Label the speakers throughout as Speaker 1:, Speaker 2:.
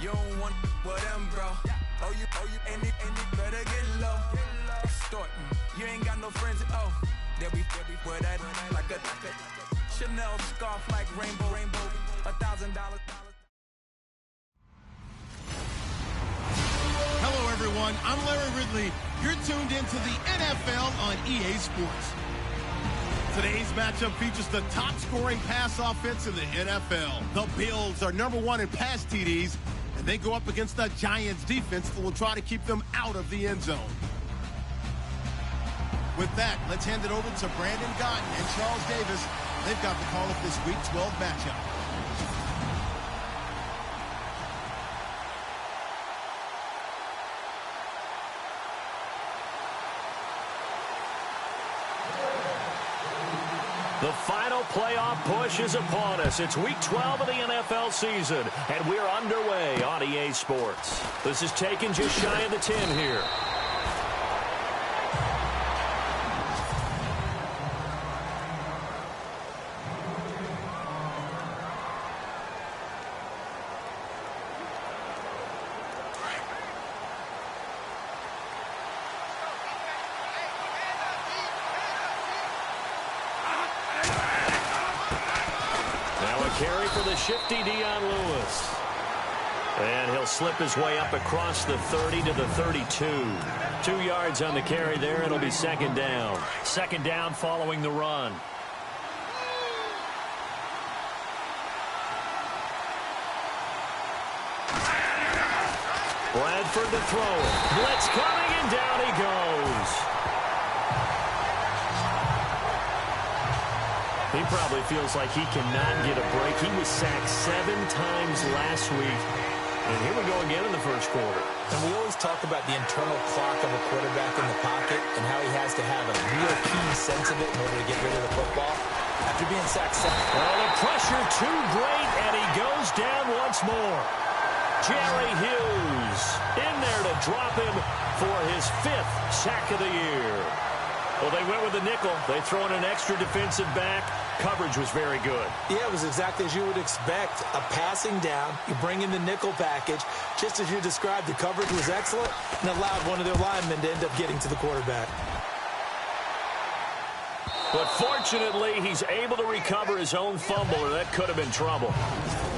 Speaker 1: You don't want with them, bro. Oh, you ain't better get low. Extorting. You ain't got no friends. Oh, they'll be with that like a Chanel scarf like rainbow. $1,000.
Speaker 2: Hello, everyone. I'm Larry Ridley. You're tuned into the NFL on EA Sports. Today's matchup features the top-scoring pass offense in the NFL. The Bills are #1 in pass TDs, and they go up against the Giants defense that will try to keep them out of the end zone. With that, let's hand it over to Brandon Gaudin and Charles Davis. They've got the call of this Week 12 matchup.
Speaker 3: The final playoff push is upon us. It's Week 12 of the NFL season, and we're underway on EA Sports. This is taken just shy of the 10 here. Carry for the shifty Dion Lewis. And he'll slip his way up across the 30 to the 32. 2 yards on the carry there. It'll be second down. Second down following the run. Bradford to throw it. Blitz coming, and down he goes. He probably feels like he cannot get a break. He was sacked 7 times last week. And here we go again in the first quarter.
Speaker 4: And we always talk about the internal clock of a quarterback in the pocket and how he has to have a real keen sense of it in order to get rid of the football. After being sacked 7.
Speaker 3: Oh, the pressure too great, and he goes down once more. Jerry Hughes in there to drop him for his 5th sack of the year. Well, they went with the nickel. They throw in an extra defensive back. Coverage was very good.
Speaker 4: Yeah, it was exactly as you would expect. A passing down. You bring in the nickel package. Just as you described, the coverage was excellent and allowed one of their linemen to end up getting to the quarterback.
Speaker 3: But fortunately, he's able to recover his own fumble, or that could have been trouble.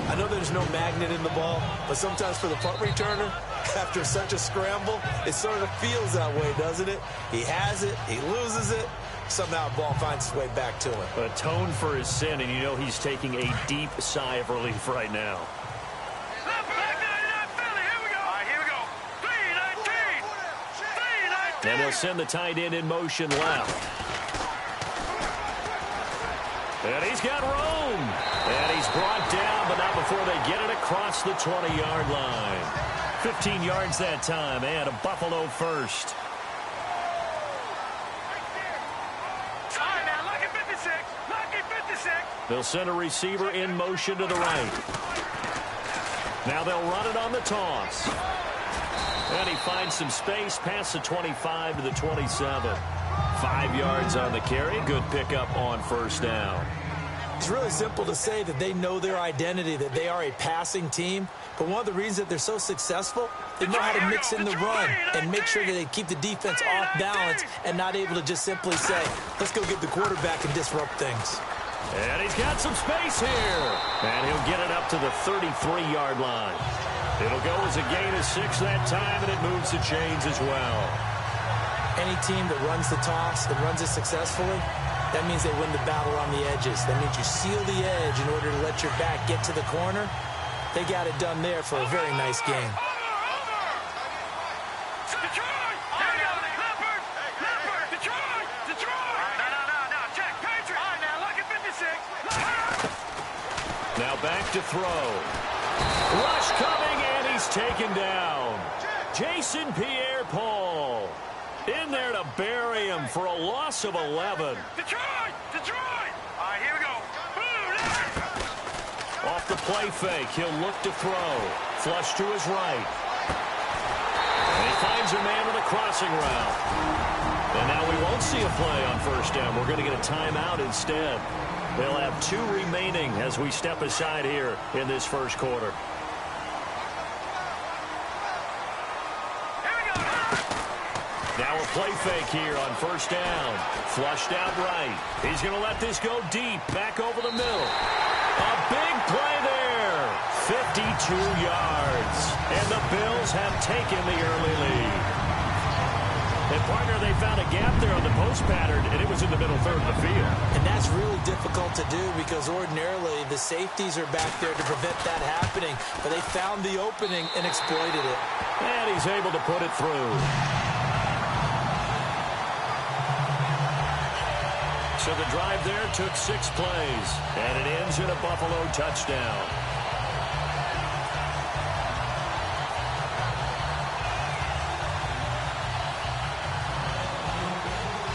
Speaker 4: I know there's no magnet in the ball, but sometimes for the punt returner, after such a scramble, it sort of feels that way, doesn't it? He has it, he loses it, somehow the ball finds its way back to him.
Speaker 3: Atone for his sin, and you know he's taking a deep sigh of relief right now. And he'll send the tight end in motion left. And he's got room. And he's brought down, but not before they get it across the 20-yard line. 15 yards that time, and a Buffalo first. They'll send a receiver in motion to the right. Now they'll run it on the toss. And he finds some space past the 25 to the 27. 5 yards on the carry. Good pickup on first down.
Speaker 4: It's really simple to say that they know their identity, that they are a passing team. But one of the reasons that they're so successful, they know how to mix in the run and make sure that they keep the defense off balance and not able to just simply say, let's go get the quarterback and disrupt things.
Speaker 3: And he's got some space here. And he'll get it up to the 33-yard line. It'll go as a gain of 6 that time, and it moves the chains as well.
Speaker 4: Any team that runs the toss and runs it successfully, that means they win the battle on the edges. That means you seal the edge in order to let your back get to the corner. They got it done there for a very nice game.
Speaker 3: Now back to throw. Rush coming, and he's taken down. Jason Pierre-Paul in there to bury him for a loss of 11.
Speaker 5: Detroit! All right, here we go.
Speaker 3: Off the play fake, he'll look to throw. Flush to his right. And he finds a man with a crossing route. And now we won't see a play on first down. We're going to get a timeout instead. They'll have 2 remaining as we step aside here in this first quarter. Now a play fake here on first down. Flushed out right. He's going to let this go deep. Back over the middle. A big play there. 52 yards. And the Bills have taken the early lead. And, partner, they found a gap there on the post pattern, and it was in the middle third of the field.
Speaker 4: And that's really difficult to do because ordinarily the safeties are back there to prevent that happening. But they found the opening and exploited it.
Speaker 3: And he's able to put it through. So the drive there took 6 plays, and it ends in a Buffalo touchdown.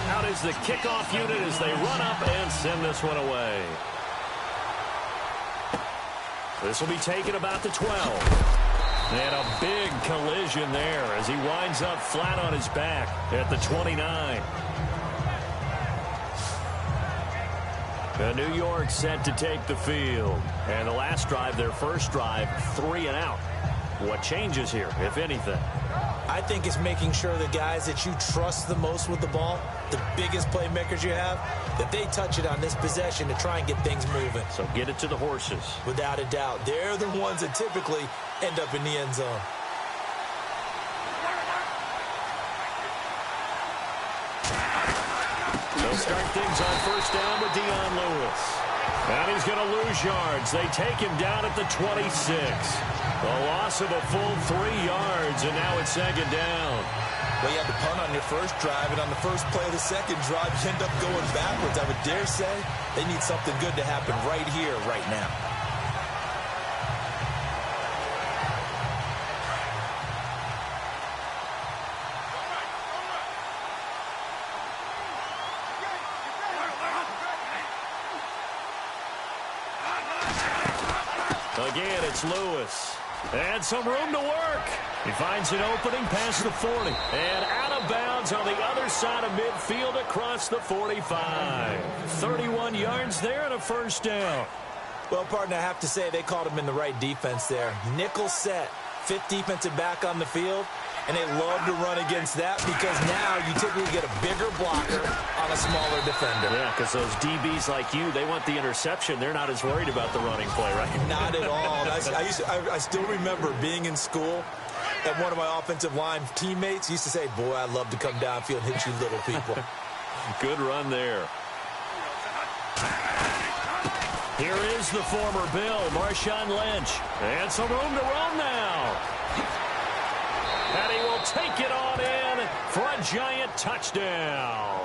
Speaker 3: Out is the kickoff unit as they run up and send this one away. This will be taken about the 12. And a big collision there as he winds up flat on his back at the 29. New York set to take the field. And the last drive, their first drive, 3 and out. What changes here, if anything?
Speaker 4: I think it's making sure the guys that you trust the most with the ball, the biggest playmakers you have, that they touch it on this possession to try and get things moving.
Speaker 3: So get it to the horses.
Speaker 4: Without a doubt. They're the ones that typically end up in the end zone.
Speaker 3: They'll start things on first down with Dion Lewis. And he's going to lose yards. They take him down at the 26. A loss of a full 3 yards, and now it's second down.
Speaker 4: Well, you had to punt on your first drive, and on the first play of the second drive, you end up going backwards. I would dare say they need something good to happen right here, right now.
Speaker 3: Again, it's Lewis. And some room to work. He finds an opening past the 40. And out of bounds on the other side of midfield across the 45. 31 yards there and a first down.
Speaker 4: Well, partner, I have to say they called him in the right defense there. Nickel set, 5th defensive back on the field. And they love to run against that because now you typically get a bigger blocker on a smaller defender.
Speaker 3: Yeah, because those DBs like you, they want the interception. They're not as worried about the running play, right?
Speaker 4: Not at all. I still remember being in school, and one of my offensive line teammates used to say, boy, I'd love to come downfield and hit you little people.
Speaker 3: Good run there. Here is the former Bill, Marshawn Lynch. And some room to run now. And he will take it on in for a giant touchdown.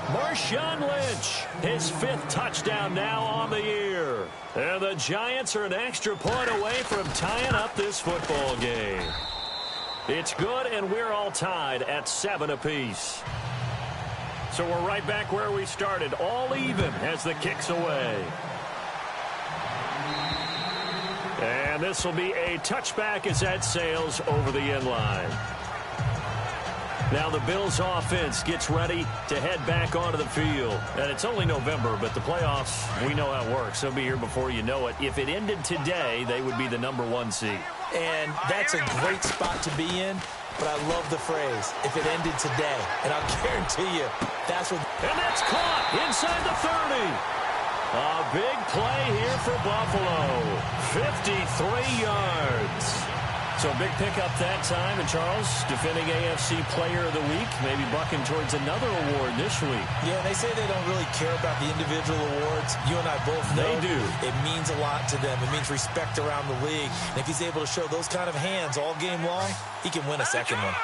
Speaker 3: Marshawn Lynch, his 5th touchdown now on the year. And the Giants are an extra point away from tying up this football game. It's good, and we're all tied at 7 apiece. So we're right back where we started, all even as the kick's away. And this will be a touchback as that sails over the end line. Now the Bills offense gets ready to head back onto the field. And it's only November, but the playoffs, we know how it works. They'll be here before you know it. If it ended today, they would be the #1 seed.
Speaker 4: And that's a great spot to be in. But I love the phrase, if it ended today. And I'll guarantee you, that's what...
Speaker 3: And that's caught inside the 30. A big play here for Buffalo. 53 yards. So big pickup that time. And Charles, defending AFC Player of the Week, maybe bucking towards another award this week.
Speaker 4: Yeah, they say they don't really care about the individual awards. You and I both know
Speaker 3: they do.
Speaker 4: It means a lot to them. It means respect around the league. And if he's able to show those kind of hands all game long, he can win a second one.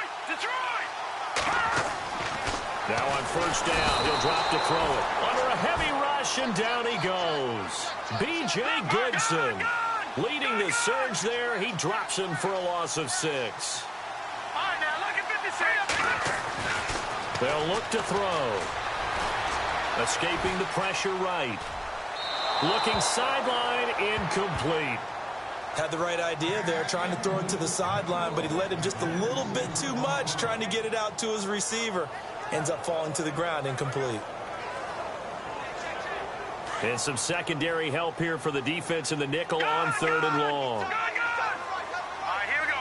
Speaker 3: Now on first down, he'll drop to throw it. Under a heavy rush, and down he goes. B.J. Goodson leading the surge there. He drops him for a loss of 6. They'll look to throw. Escaping the pressure right. Looking sideline, incomplete.
Speaker 4: Had the right idea there, trying to throw it to the sideline, but he led him just a little bit too much, trying to get it out to his receiver. Ends up falling to the ground, incomplete.
Speaker 3: And some secondary help here for the defense in the nickel on 3rd and long.
Speaker 5: Here we go.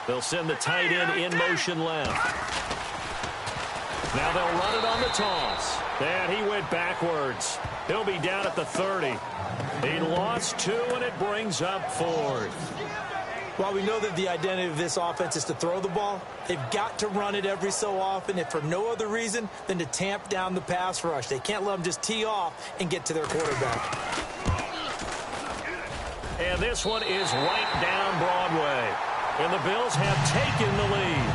Speaker 5: 3-19.
Speaker 3: They'll send the tight end in motion left. Now they'll run it on the toss. And he went backwards. He'll be down at the 30. He lost 2, and it brings up 4th.
Speaker 4: While we know that the identity of this offense is to throw the ball, they've got to run it every so often, if for no other reason than to tamp down the pass rush. They can't let them just tee off and get to their quarterback.
Speaker 3: And this one is right down Broadway. And the Bills have taken the lead.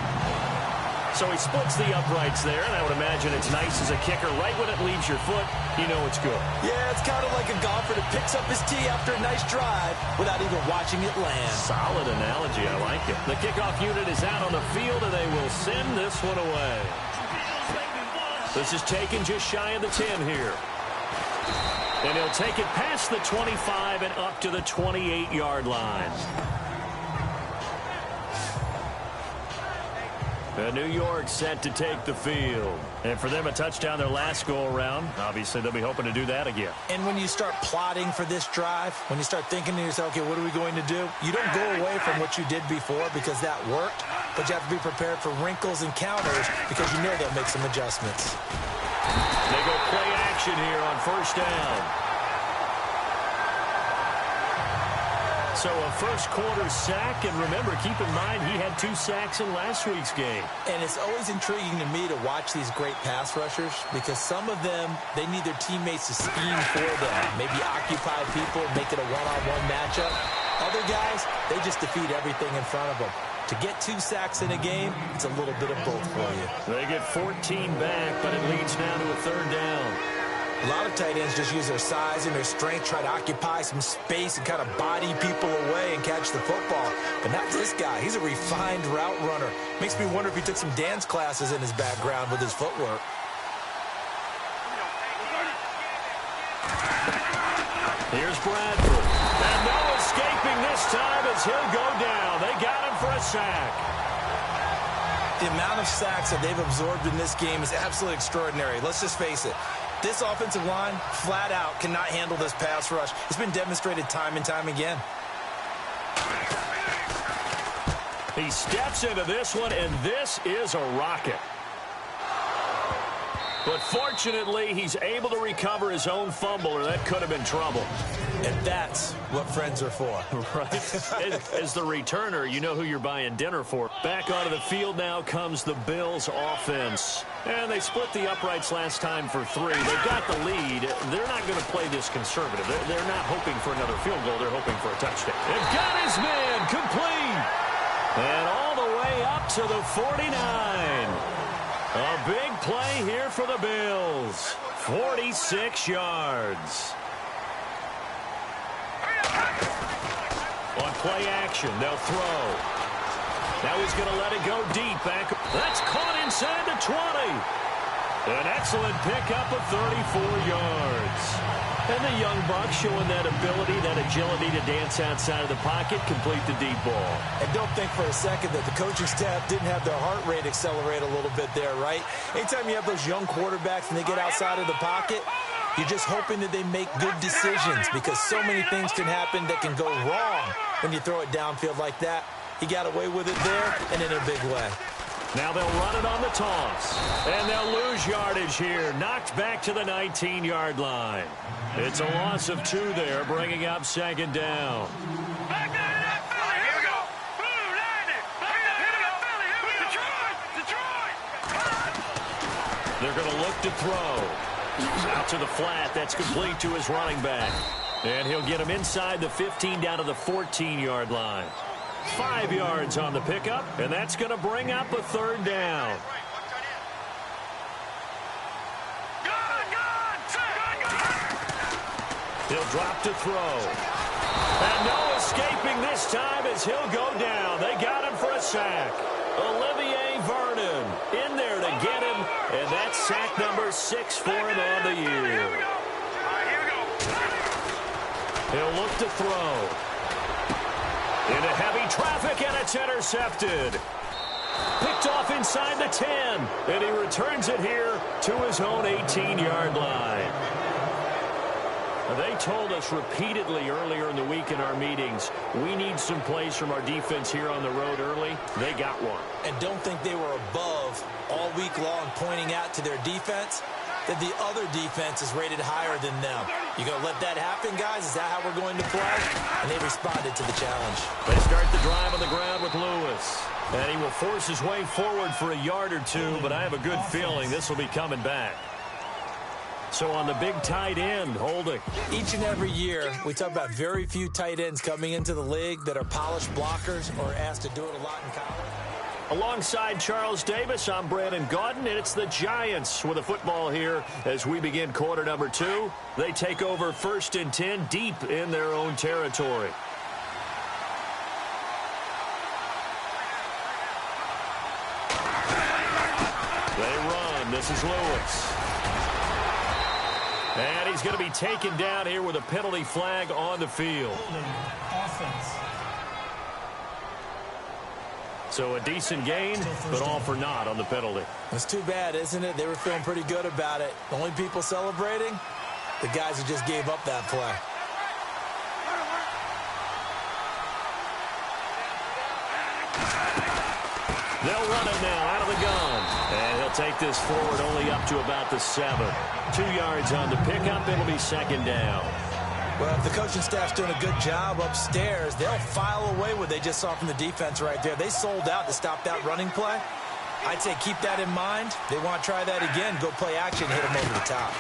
Speaker 3: So he splits the uprights there, and I would imagine it's nice as a kicker. Right when it leaves your foot, you know it's good.
Speaker 4: Yeah, it's kind of like a golfer that picks up his tee after a nice drive without even watching it land.
Speaker 3: Solid analogy. I like it. The kickoff unit is out on the field, and they will send this one away. This is taken just shy of the 10 here. And he'll take it past the 25 and up to the 28-yard line. New York set to take the field. And for them, a touchdown their last go-around. Obviously, they'll be hoping to do that again.
Speaker 4: And when you start plotting for this drive, when you start thinking to yourself, okay, what are we going to do? You don't go away from what you did before because that worked, but you have to be prepared for wrinkles and counters because you know they'll make some adjustments.
Speaker 3: They go play action here on first down. So a first-quarter sack, and remember, keep in mind, he had 2 sacks in last week's game.
Speaker 4: And it's always intriguing to me to watch these great pass rushers because some of them, they need their teammates to scheme for them, maybe occupy people, make it a one-on-one matchup. Other guys, they just defeat everything in front of them. To get 2 sacks in a game, it's a little bit of both for you.
Speaker 3: They get 14 back, but it leads now to a 3rd down.
Speaker 4: A lot of tight ends just use their size and their strength, try to occupy some space and kind of body people away and catch the football. But not this guy. He's a refined route runner. Makes me wonder if he took some dance classes in his background with his footwork.
Speaker 3: Here's Bradford. And no escaping this time as he'll go down. They got him for a sack.
Speaker 4: The amount of sacks that they've absorbed in this game is absolutely extraordinary. Let's just face it. This offensive line, flat out, cannot handle this pass rush. It's been demonstrated time and time again.
Speaker 3: He steps into this one, and this is a rocket. But fortunately, he's able to recover his own fumble, or that could have been trouble.
Speaker 4: And that's what friends are for.
Speaker 3: Right. As the returner, you know who you're buying dinner for. Back onto the field now comes the Bills offense. And they split the uprights last time for 3. They've got the lead. They're not going to play this conservative. They're not hoping for another field goal. They're hoping for a touchdown. They've got his man complete. And all the way up to the 49. A big play here for the Bills. 46 yards. On play action, they'll throw. Now he's going to let it go deep back. That's caught inside the 20. An excellent pickup of 34 yards. And the young buck showing that ability, that agility to dance outside of the pocket, complete the deep ball.
Speaker 4: And don't think for a second that the coaching staff didn't have their heart rate accelerate a little bit there, right? Anytime you have those young quarterbacks and they get outside of the pocket, you're just hoping that they make good decisions because so many things can happen that can go wrong when you throw it downfield like that. He got away with it there and in a big way.
Speaker 3: Now they'll run it on the toss. And they'll lose yardage here. Knocked back to the 19-yard line. It's a loss of 2 there, bringing up 2nd down.
Speaker 5: Here we go.
Speaker 3: They're going to look to throw. Out to the flat. That's complete to his running back. And he'll get him inside the 15 down to the 14-yard line. 5 yards on the pickup, and that's going to bring up a 3rd down. He'll drop to throw. And no escaping this time as he'll go down. They got him for a sack. Olivier Vernon in there to get him, and that's sack number 6 for him on the year. He'll look to throw. Into heavy traffic, and it's intercepted. Picked off inside the 10, and he returns it here to his own 18-yard line. They told us repeatedly earlier in the week in our meetings, we need some plays from our defense here on the road early. They got one.
Speaker 4: And don't think they were above all week long pointing out to their defense that the other defense is rated higher than them. You going to let that happen, guys? Is that how we're going to play? And they responded to the challenge.
Speaker 3: They start the drive on the ground with Lewis. And he will force his way forward for a yard or two, but I have a good feeling this will be coming back. So on the big tight end, holding.
Speaker 4: Each and every year, we talk about very few tight ends coming into the league that are polished blockers or asked to do it a lot in college.
Speaker 3: Alongside Charles Davis, I'm Brandon Gaudin, and it's the Giants with a football here as we begin quarter number 2. They take over 1st and 10 deep in their own territory. They run. This is Lewis. And he's going to be taken down here with a penalty flag on the field.
Speaker 6: Offense.
Speaker 3: So a decent gain, but all for naught on the penalty.
Speaker 4: It's too bad, isn't it? They were feeling pretty good about it. The only people celebrating, the guys who just gave up that play.
Speaker 3: They'll run it now out of the gun. And he'll take this forward only up to about the 7. 2 yards on the pickup. It'll be 2nd down.
Speaker 4: Well, if the coaching staff's doing a good job upstairs, they'll file away what they just saw from the defense right there. They sold out to stop that running play. I'd say keep that in mind. They want to try that again. Go play action, hit them over the top.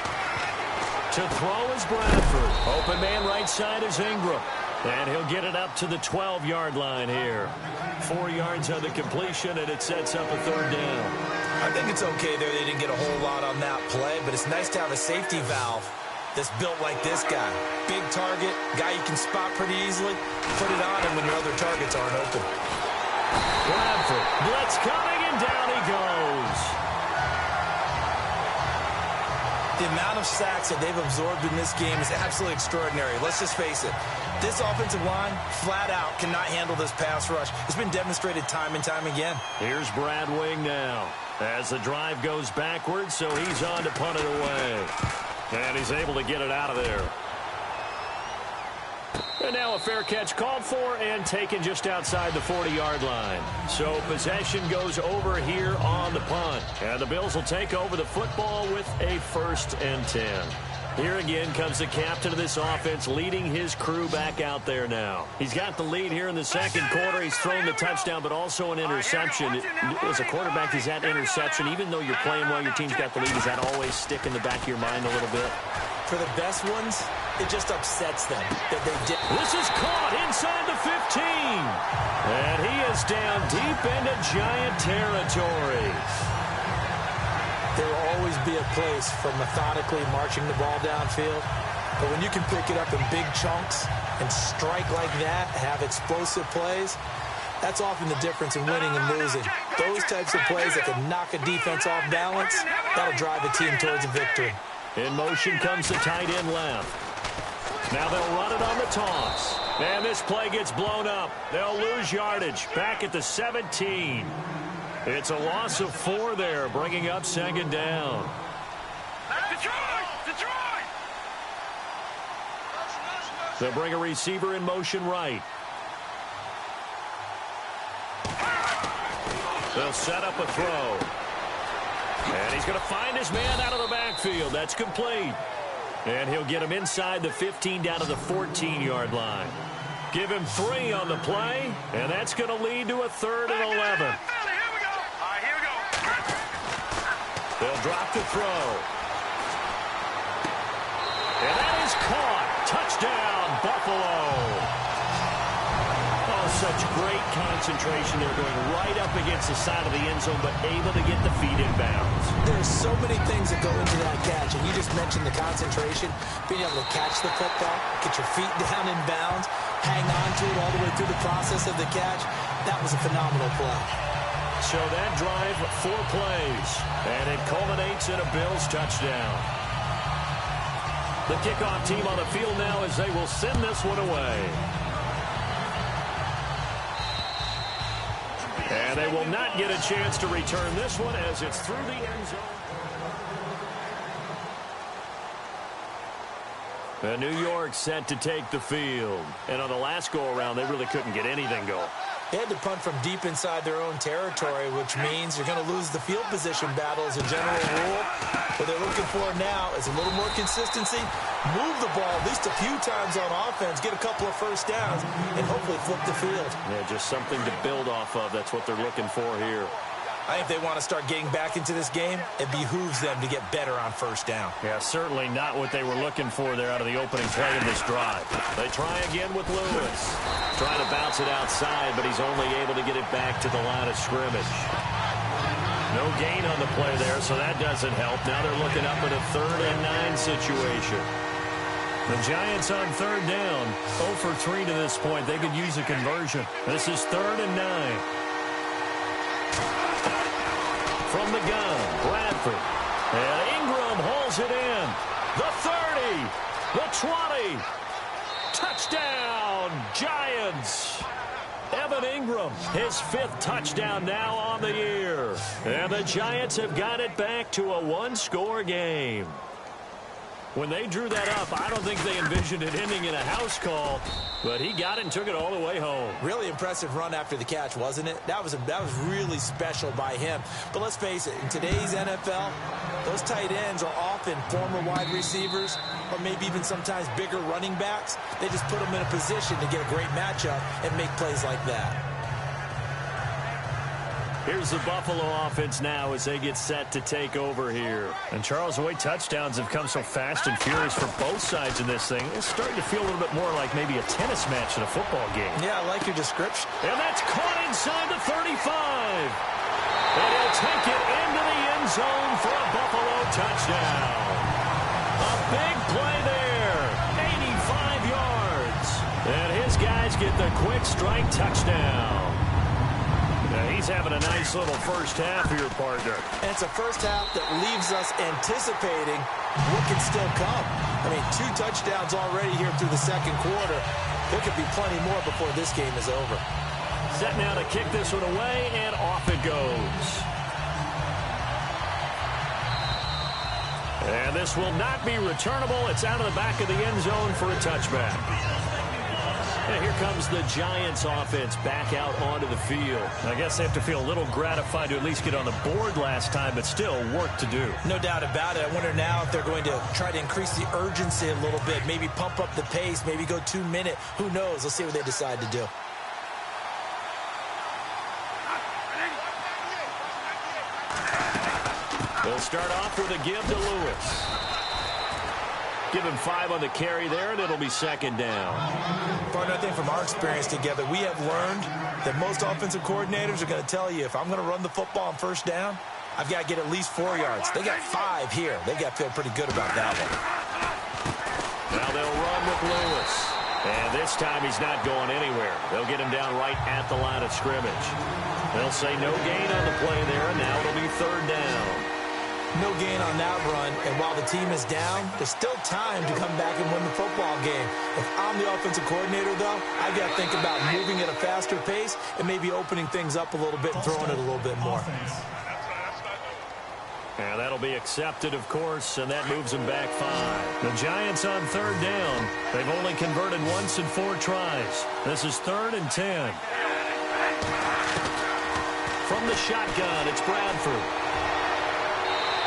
Speaker 3: To throw is Bradford. Open man right side is Ingram. And he'll get it up to the 12-yard line here. 4 yards on the completion, and it sets up a 3rd down.
Speaker 4: I think it's okay there. They didn't get a whole lot on that play, but it's nice to have a safety valve that's built like this guy. Big target, guy you can spot pretty easily. Put it on him when your other targets aren't open.
Speaker 3: Bradford, blitz coming, and down he goes.
Speaker 4: The amount of sacks that they've absorbed in this game is absolutely extraordinary. Let's just face it. This offensive line, flat out, cannot handle this pass rush. It's been demonstrated time and time again.
Speaker 3: Here's Brad Wing now as the drive goes backwards, so he's on to punt it away. And he's able to get it out of there. And now a fair catch called for and taken just outside the 40-yard line. So possession goes over here on the punt. And the Bills will take over the football with a 1st and 10. Here again comes the captain of this offense leading his crew back out there now. He's got the lead here in the 2nd quarter. He's thrown the touchdown, but also an interception. As a quarterback, is that interception, even though you're playing well, your team's got the lead, does that always stick in the back of your mind a little bit?
Speaker 4: For the best ones, it just upsets them that they did.
Speaker 3: This is caught inside the 15. And he is down deep into Giant territory.
Speaker 4: There will always be a place for methodically marching the ball downfield. But when you can pick it up in big chunks and strike like that, have explosive plays, that's often the difference in winning and losing. Those types of plays that can knock a defense off balance, that'll drive a team towards a victory.
Speaker 3: In motion comes the tight end left. Now they'll run it on the toss. And this play gets blown up. They'll lose yardage back at the 17. It's a loss of 4 there, bringing up 2nd down.
Speaker 5: Detroit!
Speaker 3: They'll bring a receiver in motion right. They'll set up a throw. And he's going to find his man out of the backfield. That's complete. And he'll get him inside the 15 down to the 14-yard line. Give him 3 on the play, and that's going to lead to a 3rd and 11. They'll drop the throw. And that is caught. Touchdown, Buffalo. Oh, such great concentration. They're going right up against the side of the end zone, but able to get the feet in bounds.
Speaker 4: There's so many things that go into that catch, and you just mentioned the concentration, being able to catch the football, get your feet down in bounds, hang on to it all the way through the process of the catch. That was a phenomenal play.
Speaker 3: So that drive, 4 plays, and it culminates in a Bills touchdown. The kickoff team on the field now as they will send this one away. And they will not get a chance to return this one as it's through the end zone. And New York set to take the field. And on the last go-around, they really couldn't get anything going.
Speaker 4: They had to punt from deep inside their own territory, which means you're going to lose the field position battle as a general rule. What they're looking for now is a little more consistency, move the ball at least a few times on offense, get a couple of first downs, and hopefully flip the field.
Speaker 3: Yeah, just something to build off of. That's what they're looking for here.
Speaker 4: I think if they want to start getting back into this game, it behooves them to get better on first down.
Speaker 3: Yeah, certainly not what they were looking for there out of the opening play in this drive. They try again with Lewis. Trying to bounce it outside, but he's only able to get it back to the line of scrimmage. No gain on the play there, so that doesn't help. Now they're looking up at a 3rd and 9 situation. The Giants on 3rd down. 0 for 3 to this point. They could use a conversion. This is 3rd and 9. From the gun, Bradford. And Ingram hauls it in. The 30, the 20. Touchdown, Giants. Evan Ingram, his 5th touchdown now on the year. And the Giants have got it back to a 1-score game. When they drew that up, I don't think they envisioned it ending in a house call, but he got it and took it all the way home.
Speaker 4: Really impressive run after the catch, wasn't it? That was really special by him. But let's face it, in today's NFL, those tight ends are often former wide receivers or maybe even sometimes bigger running backs. They just put them in a position to get a great matchup and make plays like that.
Speaker 3: Here's the Buffalo offense now as they get set to take over here. And Charles, the way touchdowns have come so fast and furious for both sides in this thing, it's starting to feel a little bit more like maybe a tennis match in a football game.
Speaker 4: Yeah, I like your description.
Speaker 3: And that's caught inside the 35. And he'll take it into the end zone for a Buffalo touchdown. A big play there. 85 yards. And his guys get the quick strike touchdown. He's having a nice little first half here, partner.
Speaker 4: And it's a first half that leaves us anticipating what can still come. I mean, 2 touchdowns already here through the second quarter. There could be plenty more before this game is over.
Speaker 3: Set now to kick this one away, and off it goes. And this will not be returnable. It's out of the back of the end zone for a touchback. And here comes the Giants offense back out onto the field. I guess they have to feel a little gratified to at least get on the board last time, but still work to do.
Speaker 4: No doubt about it. I wonder now if they're going to try to increase the urgency a little bit, maybe pump up the pace, maybe go 2-minute. Who knows? Let's see what they decide to do.
Speaker 3: They'll start off with a give to Lewis. Give him 5 on the carry there, and it'll be 2nd down.
Speaker 4: Partner, I think from our experience together, we have learned that most offensive coordinators are going to tell you, if I'm going to run the football on first down, I've got to get at least 4 yards. They got 5 here. They got to feel pretty good about that one.
Speaker 3: Now they'll run with Lewis. And this time he's not going anywhere. They'll get him down right at the line of scrimmage. They'll say no gain on the play there, and now it'll be 3rd down.
Speaker 4: No gain on that run, and while the team is down, there's still time to come back and win the football game. If I'm the offensive coordinator, though, I've got to think about moving at a faster pace and maybe opening things up a little bit and throwing it a little bit more.
Speaker 3: And that'll be accepted, of course, and that moves them back 5. The Giants on 3rd down. They've only converted once in 4 tries. This is 3rd and 10. From the shotgun, it's Bradford.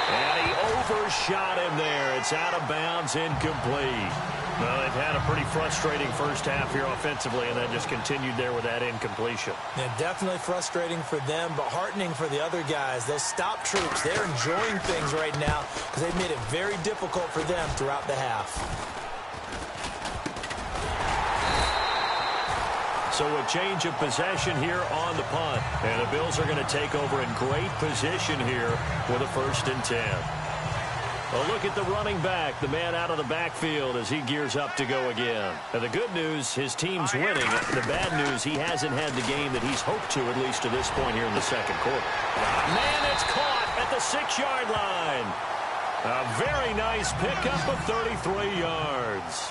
Speaker 3: And he overshot him there. It's out of bounds, incomplete. Well, they've had a pretty frustrating first half here offensively, and then just continued there with that incompletion.
Speaker 4: Yeah, definitely frustrating for them, but heartening for the other guys. Those stop troops, they're enjoying things right now because they've made it very difficult for them throughout the half.
Speaker 3: So a change of possession here on the punt. And the Bills are going to take over in great position here with a 1st and 10. A look at the running back, the man out of the backfield as he gears up to go again. And the good news, his team's winning. The bad news, he hasn't had the game that he's hoped to, at least to this point here in the second quarter. Man, it's caught at the 6-yard line. A very nice pickup of 33 yards.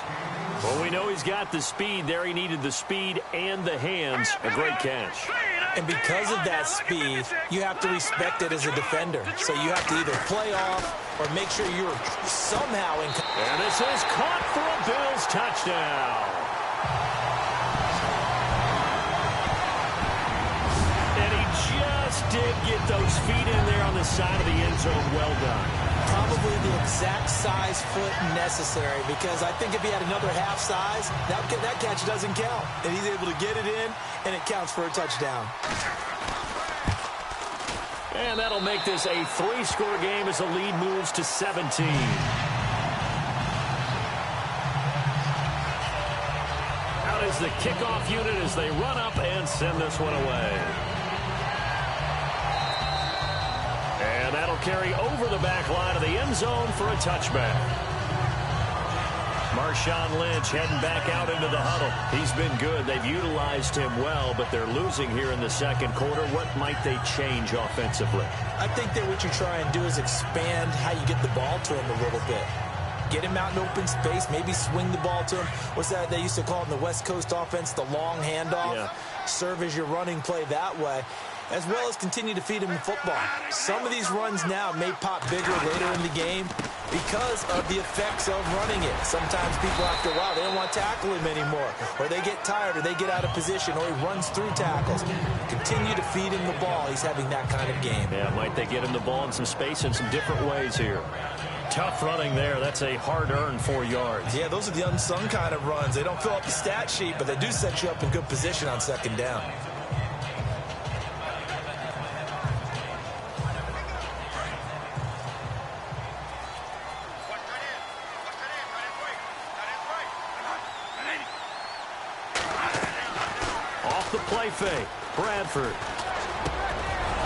Speaker 3: Well, we know he's got the speed there. He needed the speed and the hands. A great catch.
Speaker 4: And because of that speed, you have to respect it as a defender. So you have to either play off or make sure you're somehow in
Speaker 3: And this is caught for a Bills touchdown. And he just did get those feet in there on the side of the end zone. Well done.
Speaker 4: Probably the exact size foot necessary, because I think if he had another half size, that catch doesn't count. And he's able to get it in, and it counts for a touchdown.
Speaker 3: And that'll make this a 3-score game as the lead moves to 17. Out is the kickoff unit as they run up and send this one away. And that'll carry over the back line of the end zone for a touchback. Marshawn Lynch heading back out into the huddle. He's been good. They've utilized him well, but they're losing here in the second quarter. What might they change offensively?
Speaker 4: I think that what you try and do is expand how you get the ball to him a little bit. Get him out in open space, maybe swing the ball to him. What's that they used to call it in the West Coast offense, the long handoff? Yeah. Serve as your running play that way, as well as continue to feed him the football. Some of these runs now may pop bigger later in the game because of the effects of running it. Sometimes people, after a while, they don't want to tackle him anymore, or they get tired, or they get out of position, or he runs through tackles. Continue to feed him the ball. He's having that kind of game.
Speaker 3: Yeah, might they get him the ball in some space in some different ways here. Tough running there. That's a hard-earned 4 yards.
Speaker 4: Yeah, those are the unsung kind of runs. They don't fill up the stat sheet, but they do set you up in good position on second down.
Speaker 3: Off the play fake, Bradford.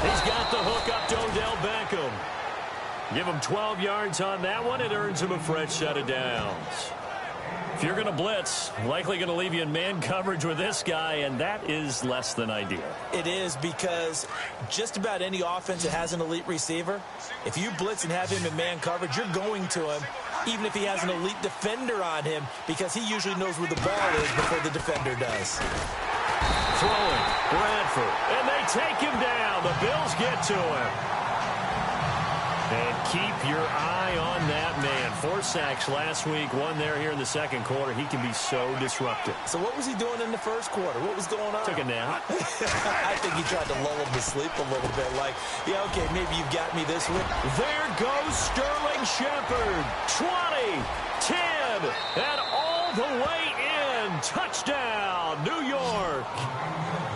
Speaker 3: He's got the hook up to Odell Beckham. Give him 12 yards on that one. It earns him a fresh set of downs. If you're going to blitz, likely going to leave you in man coverage with this guy, and that is less than ideal.
Speaker 4: It is, because just about any offense that has an elite receiver, if you blitz and have him in man coverage, you're going to him, even if he has an elite defender on him, because he usually knows where the ball is before the defender does.
Speaker 3: Throwing, Bradford, and they take him down. The Bills get to him. And keep your eye on that man. 4 sacks last week, 1 there here in the second quarter. He can be so disruptive.
Speaker 4: So what was he doing in the first quarter? What was going on?
Speaker 3: Took a nap.
Speaker 4: I think he tried to lull him to sleep a little bit. Like, yeah, okay, maybe you've got me this week.
Speaker 3: There goes Sterling Shepard. 20, 10, and all the way in. Touchdown, New York.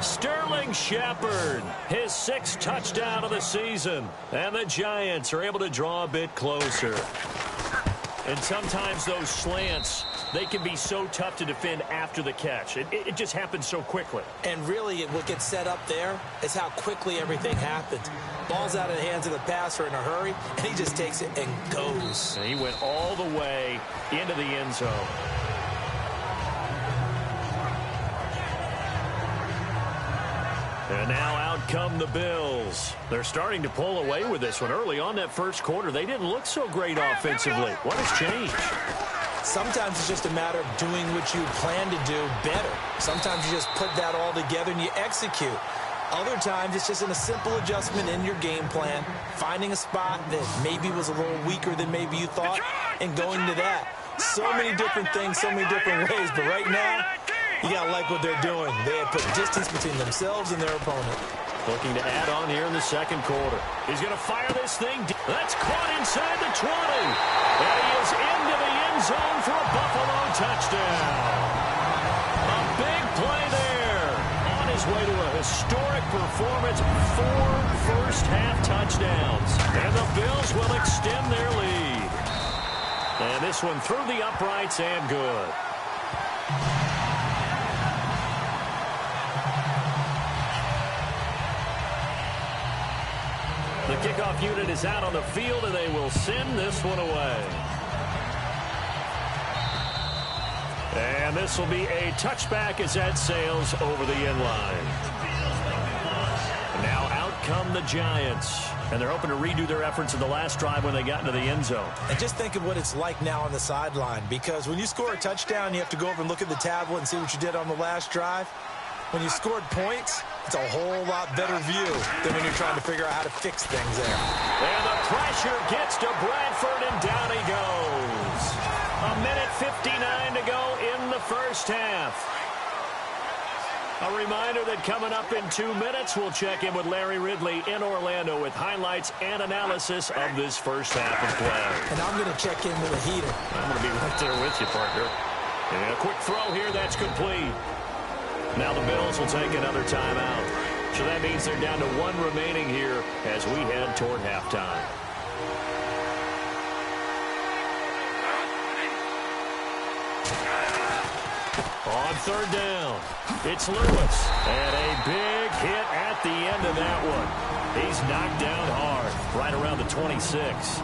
Speaker 3: Sterling Shepard, his 6th touchdown of the season. And the Giants are able to draw a bit closer. And sometimes those slants, they can be so tough to defend after the catch. It just happens so quickly.
Speaker 4: And really, what gets set up there is how quickly everything happens. Ball's out of the hands of the passer in a hurry, and he just takes it and goes.
Speaker 3: And he went all the way into the end zone. And now out come the Bills. They're starting to pull away with this one. Early on that first quarter, they didn't look so great offensively. What has changed?
Speaker 4: Sometimes it's just a matter of doing what you plan to do better. Sometimes you just put that all together and you execute. Other times it's just in a simple adjustment in your game plan, finding a spot that maybe was a little weaker than maybe you thought, and going to that. So many different things, so many different ways, but right now, you got to like what they're doing. They have put distance between themselves and their opponent.
Speaker 3: Looking to add on here in the second quarter. He's going to fire this thing. That's caught inside the 20. And he is into the end zone for a Buffalo touchdown. A big play there. On his way to a historic performance. 4 first-half touchdowns. And the Bills will extend their lead. And this one through the uprights and good. The kickoff unit is out on the field, and they will send this one away. And this will be a touchback as that sails over the end line. Now out come the Giants. And they're hoping to redo their efforts in the last drive when they got into the end zone.
Speaker 4: And just think of what it's like now on the sideline, because when you score a touchdown, you have to go over and look at the tablet and see what you did on the last drive. When you scored points, it's a whole lot better view than when you're trying to figure out how to fix things there.
Speaker 3: And the pressure gets to Bradford, and down he goes. 1:59 to go in the first half. A reminder that coming up in 2 minutes, we'll check in with Larry Ridley in Orlando with highlights and analysis of this first half of play.
Speaker 4: And I'm going to check in with a heater.
Speaker 3: I'm going to be right there with you, partner. And a quick throw here, that's complete. Now the Bills will take another timeout. So that means they're down to 1 remaining here as we head toward halftime. On third down, it's Lewis. And a big hit at the end of that one. He's knocked down hard, right around the 26.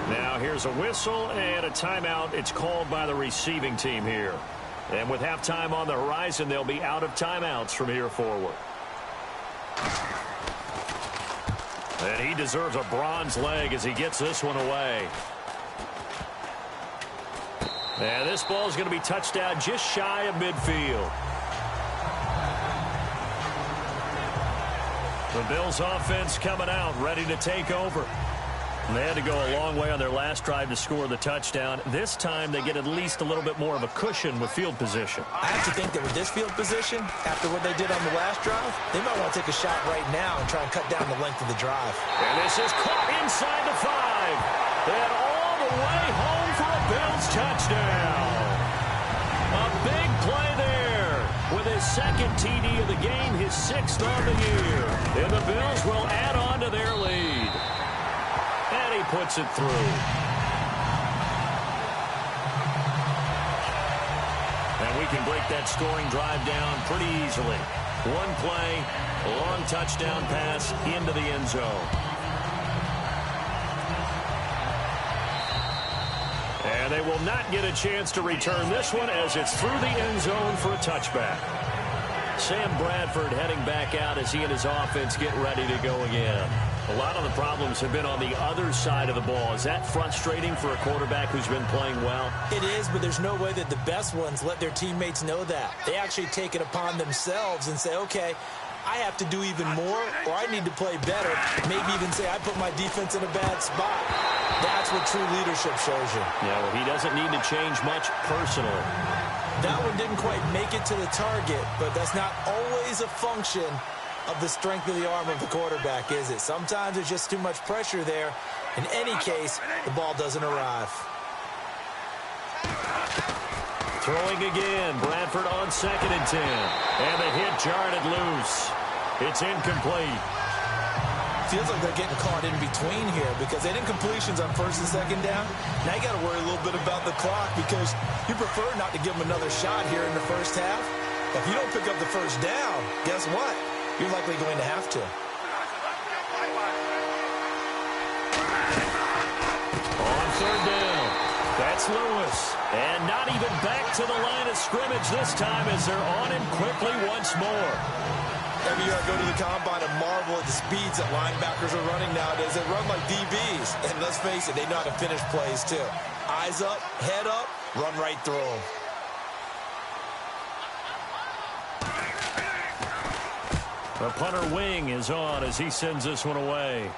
Speaker 3: Now here's a whistle and a timeout. It's called by the receiving team here. And with halftime on the horizon, they'll be out of timeouts from here forward. And he deserves a bronze leg as he gets this one away. And this ball is going to be touched down just shy of midfield. The Bills offense coming out, ready to take over. And they had to go a long way on their last drive to score the touchdown. This time they get at least a little bit more of a cushion with field position.
Speaker 4: I have to think that with this field position, after what they did on the last drive, they might want to take a shot right now and try and cut down the length of the drive.
Speaker 3: And this is caught inside the 5. And all the way home for a Bills touchdown. A big play there with his second TD of the game, his 6th on the year. And the Bills will add on to their lead. And he puts it through. And we can break that scoring drive down pretty easily. One play, a long touchdown pass into the end zone. And they will not get a chance to return this one as it's through the end zone for a touchback. Sam Bradford heading back out as he and his offense get ready to go again. A lot of the problems have been on the other side of the ball. Is that frustrating for a quarterback who's been playing well?
Speaker 4: It is, but there's no way that the best ones let their teammates know that. They actually take it upon themselves and say, okay, I have to do even more, or I need to play better. Maybe even say I put my defense in a bad spot. That's what true leadership shows you.
Speaker 3: Yeah, well, he doesn't need to change much personally.
Speaker 4: That one didn't quite make it to the target, but that's not always a function of the strength of the arm of the quarterback, is it? Sometimes there's just too much pressure there. In any case, the ball doesn't arrive.
Speaker 3: Throwing again, Bradford on 2nd and 10. And the hit jarred it loose. It's incomplete.
Speaker 4: Feels like they're getting caught in between here because they didn't completions on 1st and 2nd down. Now you got to worry a little bit about the clock because you prefer not to give them another shot here in the first half. If you don't pick up the first down, guess what? You're likely going to have to.
Speaker 3: On 3rd down, that's Lewis. And not even back to the line of scrimmage this time as they're on him quickly once more.
Speaker 4: Every year I go to the combine and marvel at the speeds that linebackers are running nowadays. They run like DBs. And let's face it, they know how to finish plays too. Eyes up, head up, run right through them.
Speaker 3: The punter wing is on as he sends this one away.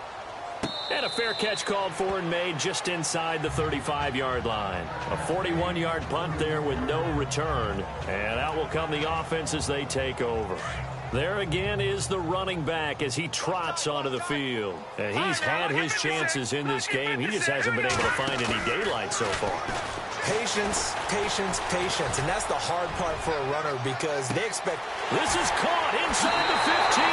Speaker 3: And a fair catch called for and made just inside the 35-yard line. A 41-yard punt there with no return. And out will come the offense as they take over. There again is the running back as he trots onto the field. And he's had his chances in this game. He just hasn't been able to find any daylight so far.
Speaker 4: Patience, patience, patience. And that's the hard part for a runner because they expect...
Speaker 3: This is caught inside the 15.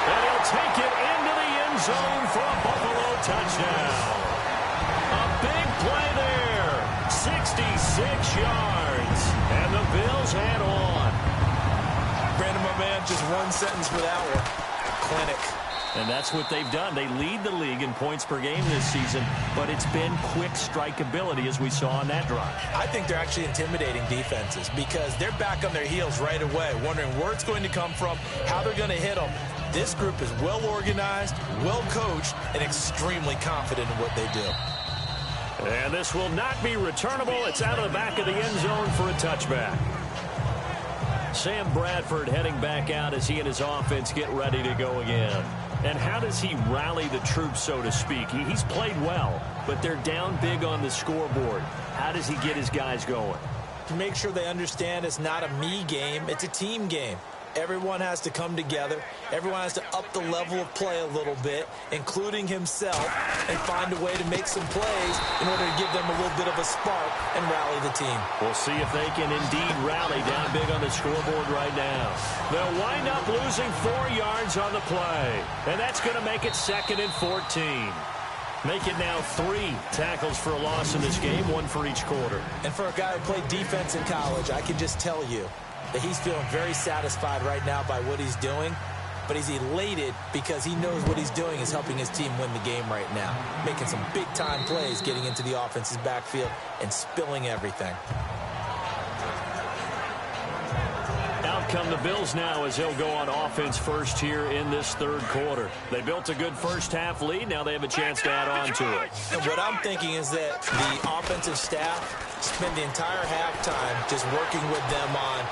Speaker 3: And he'll take it into the end zone for a Buffalo touchdown. A big play there. 66 yards. And the Bills head on.
Speaker 4: Brandon, my man, just one sentence for that one. Clinic.
Speaker 3: And that's what they've done. They lead the league in points per game this season, but it's been quick strikeability as we saw on that drive.
Speaker 4: I think they're actually intimidating defenses because they're back on their heels right away, wondering where it's going to come from, how they're going to hit them. This group is well organized, well coached, and extremely confident in what they do.
Speaker 3: And this will not be returnable. It's out of the back of the end zone for a touchback. Sam Bradford heading back out as he and his offense get ready to go again. And how does he rally the troops, so to speak? He's played well, but they're down big on the scoreboard. How does he get his guys going?
Speaker 4: To make sure they understand it's not a me game, it's a team game. Everyone has to come together. Everyone has to up the level of play a little bit, including himself, and find a way to make some plays in order to give them a little bit of a spark and rally the team.
Speaker 3: We'll see if they can indeed rally down big on the scoreboard right now. They'll wind up losing 4 yards on the play, and that's going to make it 2nd and 14. Make it now 3 tackles for a loss in this game, 1 for each quarter.
Speaker 4: And for a guy who played defense in college, I can just tell you that he's feeling very satisfied right now by what he's doing, but he's elated because he knows what he's doing is helping his team win the game right now, making some big-time plays, getting into the offense's backfield and spilling everything.
Speaker 3: Out come the Bills now as they'll go on offense first here in this 3rd quarter. They built a good first-half lead. Now they have a chance to add on to it.
Speaker 4: And what I'm thinking is that the offensive staff spend the entire halftime just working with them on,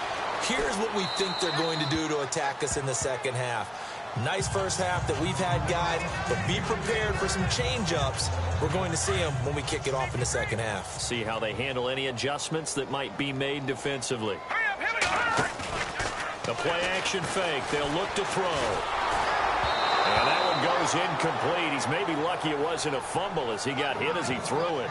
Speaker 4: here's what we think they're going to do to attack us in the second half. Nice first half that we've had, guys, but be prepared for some change-ups. We're going to see them when we kick it off in the second half.
Speaker 3: See how they handle any adjustments that might be made defensively. The play-action fake. They'll look to throw. And that one goes incomplete. He's maybe lucky it wasn't a fumble as he got hit as he threw it.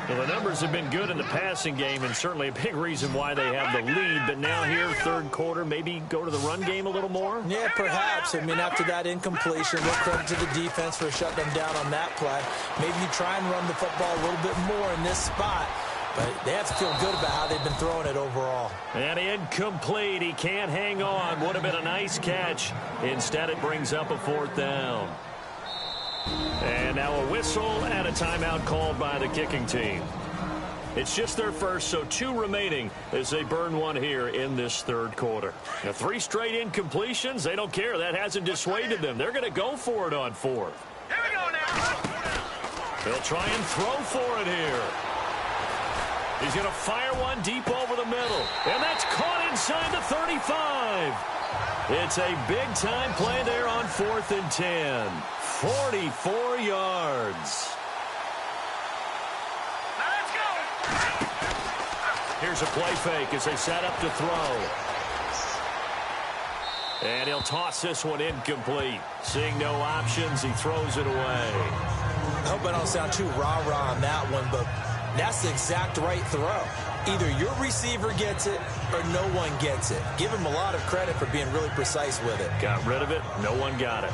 Speaker 3: Well, the numbers have been good in the passing game and certainly a big reason why they have the lead. But now here, 3rd quarter, maybe go to the run game a little more?
Speaker 4: Yeah, perhaps. I mean, after that incompletion, we'll credit to the defense for shutting them down on that play. Maybe you try and run the football a little bit more in this spot. But they have to feel good about how they've been throwing it overall.
Speaker 3: And incomplete. He can't hang on. Would have been a nice catch. Instead, it brings up a 4th down. And now a whistle and a timeout called by the kicking team. It's just their first, so 2 remaining as they burn 1 here in this 3rd quarter. Now 3 straight incompletions. They don't care. That hasn't dissuaded them. They're going to go for it on 4th.
Speaker 5: Here we go now.
Speaker 3: They'll try and throw for it here. He's going to fire one deep over the middle. And that's caught inside the 35. It's a big-time play there on 4th and 10. 44 yards.
Speaker 5: Now let's go.
Speaker 3: Here's a play fake as they set up to throw. And he'll toss this one incomplete. Seeing no options, he throws it away.
Speaker 4: I hope I don't sound too rah-rah on that one, but that's the exact right throw. Either your receiver gets it or no one gets it. Give him a lot of credit for being really precise with it.
Speaker 3: Got rid of it. No one got it.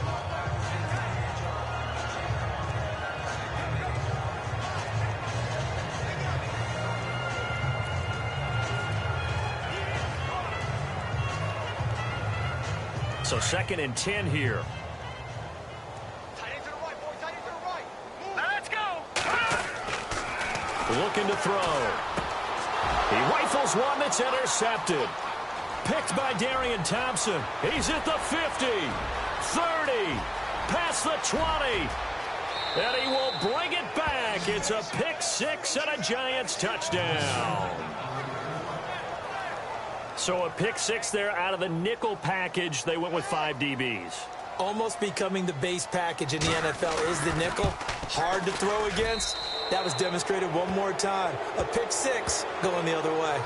Speaker 3: So 2nd and 10 here.
Speaker 5: Now let's go.
Speaker 3: Looking to throw. He rifles one that's intercepted. Picked by Darian Thompson. He's at the 50, 30, past the 20. And he will bring it back. It's a pick 6 and a Giants touchdown. So a pick 6 there out of the nickel package. They went with 5 DBs.
Speaker 4: Almost becoming the base package in the NFL is the nickel. Hard to throw against. That was demonstrated one more time. A pick 6 going the other way.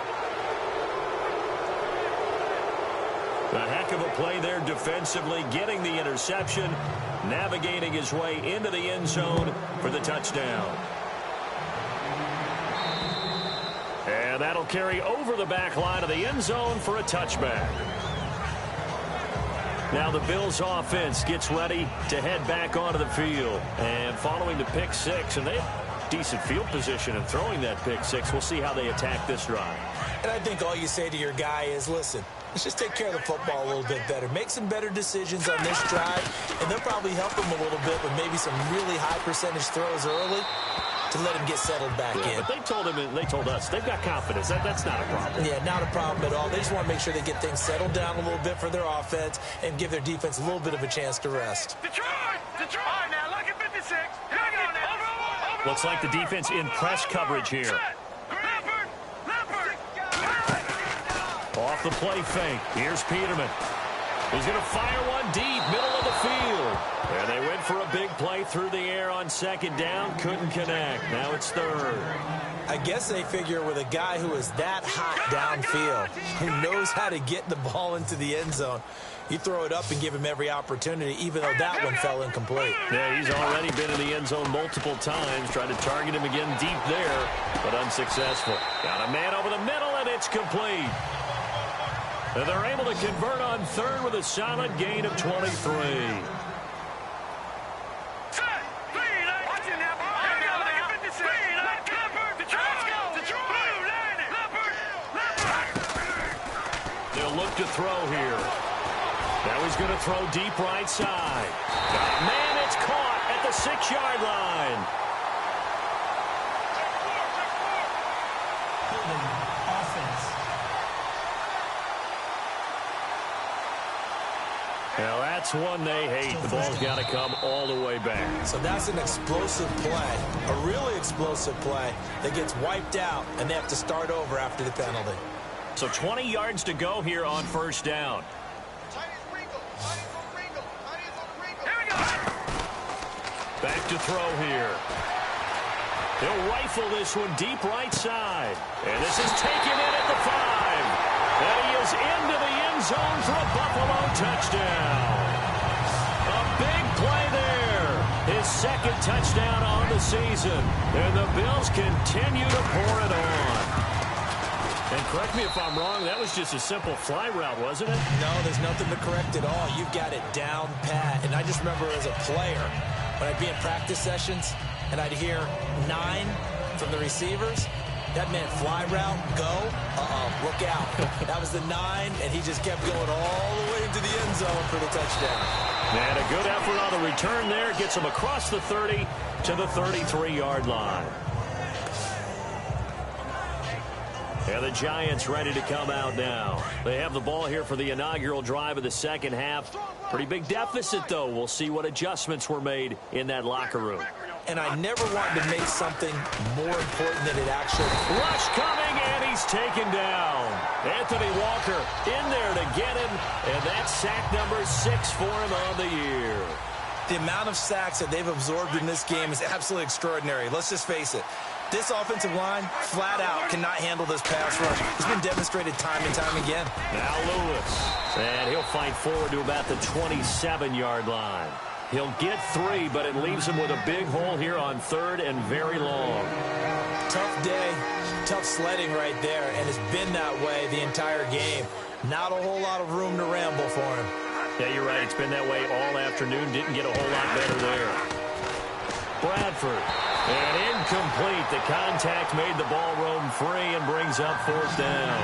Speaker 3: A heck of a play there defensively, getting the interception, navigating his way into the end zone for the touchdown. And that'll carry over the back line of the end zone for a touchback. Now the Bills offense gets ready to head back onto the field. And following the pick 6, and they have decent field position in throwing that pick 6. We'll see how they attack this drive.
Speaker 4: And I think all you say to your guy is, listen, let's just take care of the football a little bit better. Make some better decisions on this drive, and they'll probably help him a little bit with maybe some really high percentage throws early to let him get settled back in.
Speaker 3: But they told him, and they told us, they've got confidence. That's not a problem.
Speaker 4: Yeah, not a problem at all. They just want to make sure they get things settled down a little bit for their offense and give their defense a little bit of a chance to rest.
Speaker 5: Detroit! Detroit! All right, now look at 56. Here we go now.
Speaker 3: Looks like the defense in press coverage here.
Speaker 5: Leopard!
Speaker 3: Off the play fake. Here's Peterman. He's going to fire one deep, middle of the field. And they went for a big play through the air on second down. Couldn't connect. Now it's third.
Speaker 4: I guess they figure with a guy who is that hot downfield, who knows how to get the ball into the end zone, you throw it up and give him every opportunity, even though that one fell incomplete.
Speaker 3: Yeah, he's already been in the end zone multiple times, trying to target him again deep there, but unsuccessful. Got a man over the middle, and it's complete. And they're able to convert on third with a solid gain of 23. They'll look to throw here. Now he's going to throw deep right side. Man, it's caught at the 6-yard line. Now that's one they hate. The ball's got to come all the way back.
Speaker 4: So that's an explosive play, a really explosive play that gets wiped out, and they have to start over after the penalty.
Speaker 3: So 20 yards to go here on first down. Back to throw here. He'll rifle this one deep right side. And this is taken in at the 5. And he is into the end zone for a Buffalo touchdown. A big play there. His second touchdown on the season. And the Bills continue to pour it on. And correct me if I'm wrong, that was just a simple fly route, wasn't it?
Speaker 4: No, there's nothing to correct at all. You've got it down pat. And I just remember as a player, when I'd be in practice sessions and I'd hear 9 from the receivers, that meant fly route, go, look out. That was the 9, and he just kept going all the way into the end zone for the touchdown.
Speaker 3: And a good effort on the return there. Gets him across the 30 to the 33-yard line. And the Giants ready to come out now. They have the ball here for the inaugural drive of the second half. Pretty big deficit, though. We'll see what adjustments were made in that locker room.
Speaker 4: And I never wanted to make something more important than it actually is.
Speaker 3: Rush coming, and he's taken down. Anthony Walker in there to get him, and that's sack number 6 for him on the year.
Speaker 4: The amount of sacks that they've absorbed in this game is absolutely extraordinary. Let's just face it. This offensive line, flat out, cannot handle this pass rush. It's been demonstrated time and time again.
Speaker 3: Now Lewis. And he'll fight forward to about the 27-yard line. He'll get 3, but it leaves him with a big hole here on third and very long.
Speaker 4: Tough day, tough sledding right there, and it's been that way the entire game. Not a whole lot of room to ramble for him.
Speaker 3: Yeah, you're right. It's been that way all afternoon. Didn't get a whole lot better there. Bradford. And incomplete. The contact made the ball roam free and brings up fourth down.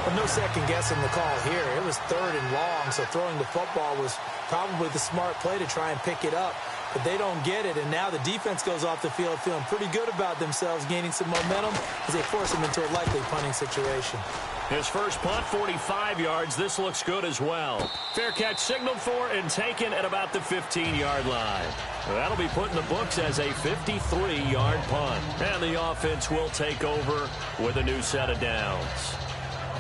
Speaker 4: Well, no second guessing the call here. It was third and long, so throwing the football was probably the smart play to try and pick it up. But they don't get it, and now the defense goes off the field feeling pretty good about themselves, gaining some momentum as they force them into a likely punting situation.
Speaker 3: His first punt, 45 yards. This looks good as well. Fair catch signaled for and taken at about the 15-yard line. That'll be put in the books as a 53-yard punt. And the offense will take over with a new set of downs.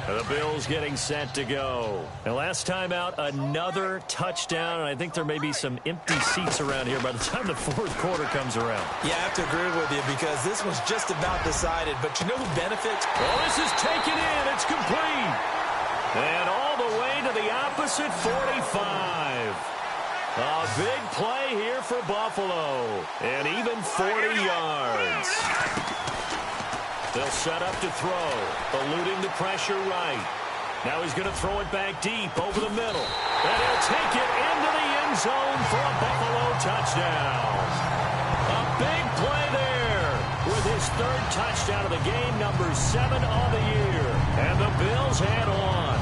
Speaker 3: The Bills getting set to go. And last time out, another touchdown. And I think there may be some empty seats around here by the time the fourth quarter comes around.
Speaker 4: Yeah, I have to agree with you because this was just about decided. But you know who benefits?
Speaker 3: Oh, this is taken in. It's complete. And all the way to the opposite 45. A big play here for Buffalo. And even 40 yards. They'll set up to throw, eluding the pressure right. Now he's going to throw it back deep over the middle. And he'll take it into the end zone for a Buffalo touchdown. A big play there with his third touchdown of the game, number 7 on the year. And the Bills head on.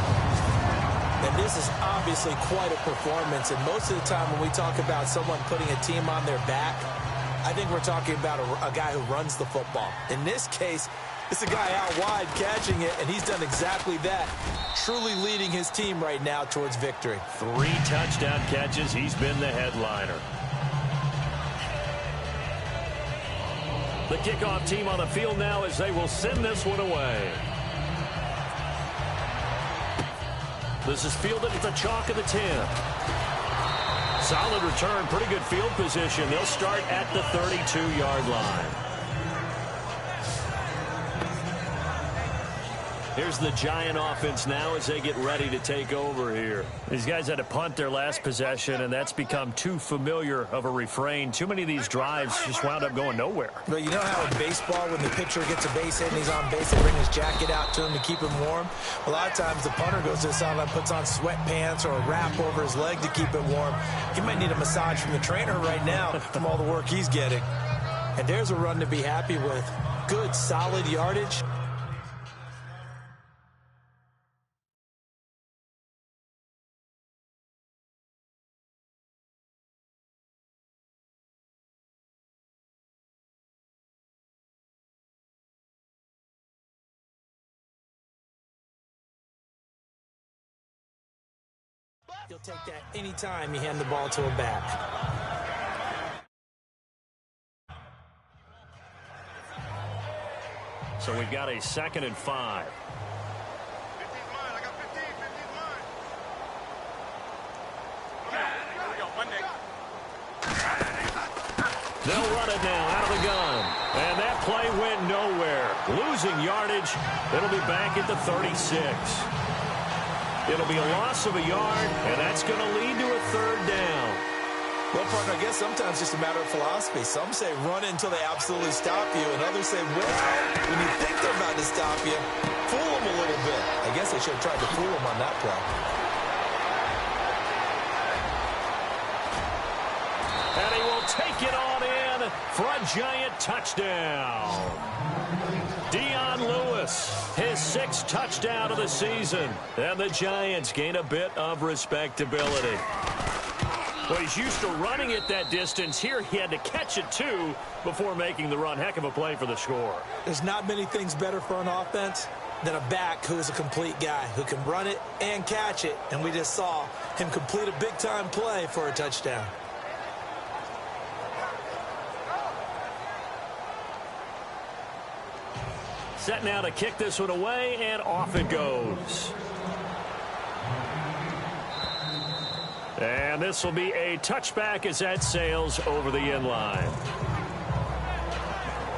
Speaker 4: And this is obviously quite a performance. And most of the time when we talk about someone putting a team on their back, I think we're talking about a guy who runs the football. In this case, it's a guy out wide catching it, and he's done exactly that, truly leading his team right now towards victory.
Speaker 3: 3 touchdown catches. He's been the headliner. The kickoff team on the field now as they will send this one away. This is fielded at the chalk of the 10. Solid return, pretty good field position. They'll start at the 32-yard line. Here's the Giant offense now as they get ready to take over here. These guys had to punt their last possession, and that's become too familiar of a refrain. Too many of these drives just wound up going nowhere.
Speaker 4: Well, you know how in baseball, when the pitcher gets a base hit and he's on base, they bring his jacket out to him to keep him warm? A lot of times the punter goes to the sideline, puts on sweatpants or a wrap over his leg to keep it warm. He might need a massage from the trainer right now from all the work he's getting. And there's a run to be happy with. Good, solid yardage. He'll take that anytime you hand the ball to him back.
Speaker 3: So we've got a 2nd and 5.
Speaker 5: 15's mine. I got 15. 15's mine. Here we go. Monday.
Speaker 3: They'll run it now out of the gun. And that play went nowhere. Losing yardage. It'll be back at the 36. It'll be a loss of a yard, and that's going to lead to a 3rd down.
Speaker 4: Well, partner, I guess sometimes it's just a matter of philosophy. Some say run until they absolutely stop you, and others say, well, when you think they're about to stop you, fool them a little bit. I guess they should have tried to fool them on that play.
Speaker 3: And he will take it on in for a Giant touchdown. Dion Lewis, his 6th touchdown of the season. And the Giants gain a bit of respectability. Well, he's used to running it that distance. Here he had to catch it, too, before making the run. Heck of a play for the score.
Speaker 4: There's not many things better for an offense than a back who is a complete guy, who can run it and catch it. And we just saw him complete a big-time play for a touchdown.
Speaker 3: Set now to kick this one away, and off it goes. And this will be a touchback as that sails over the end line.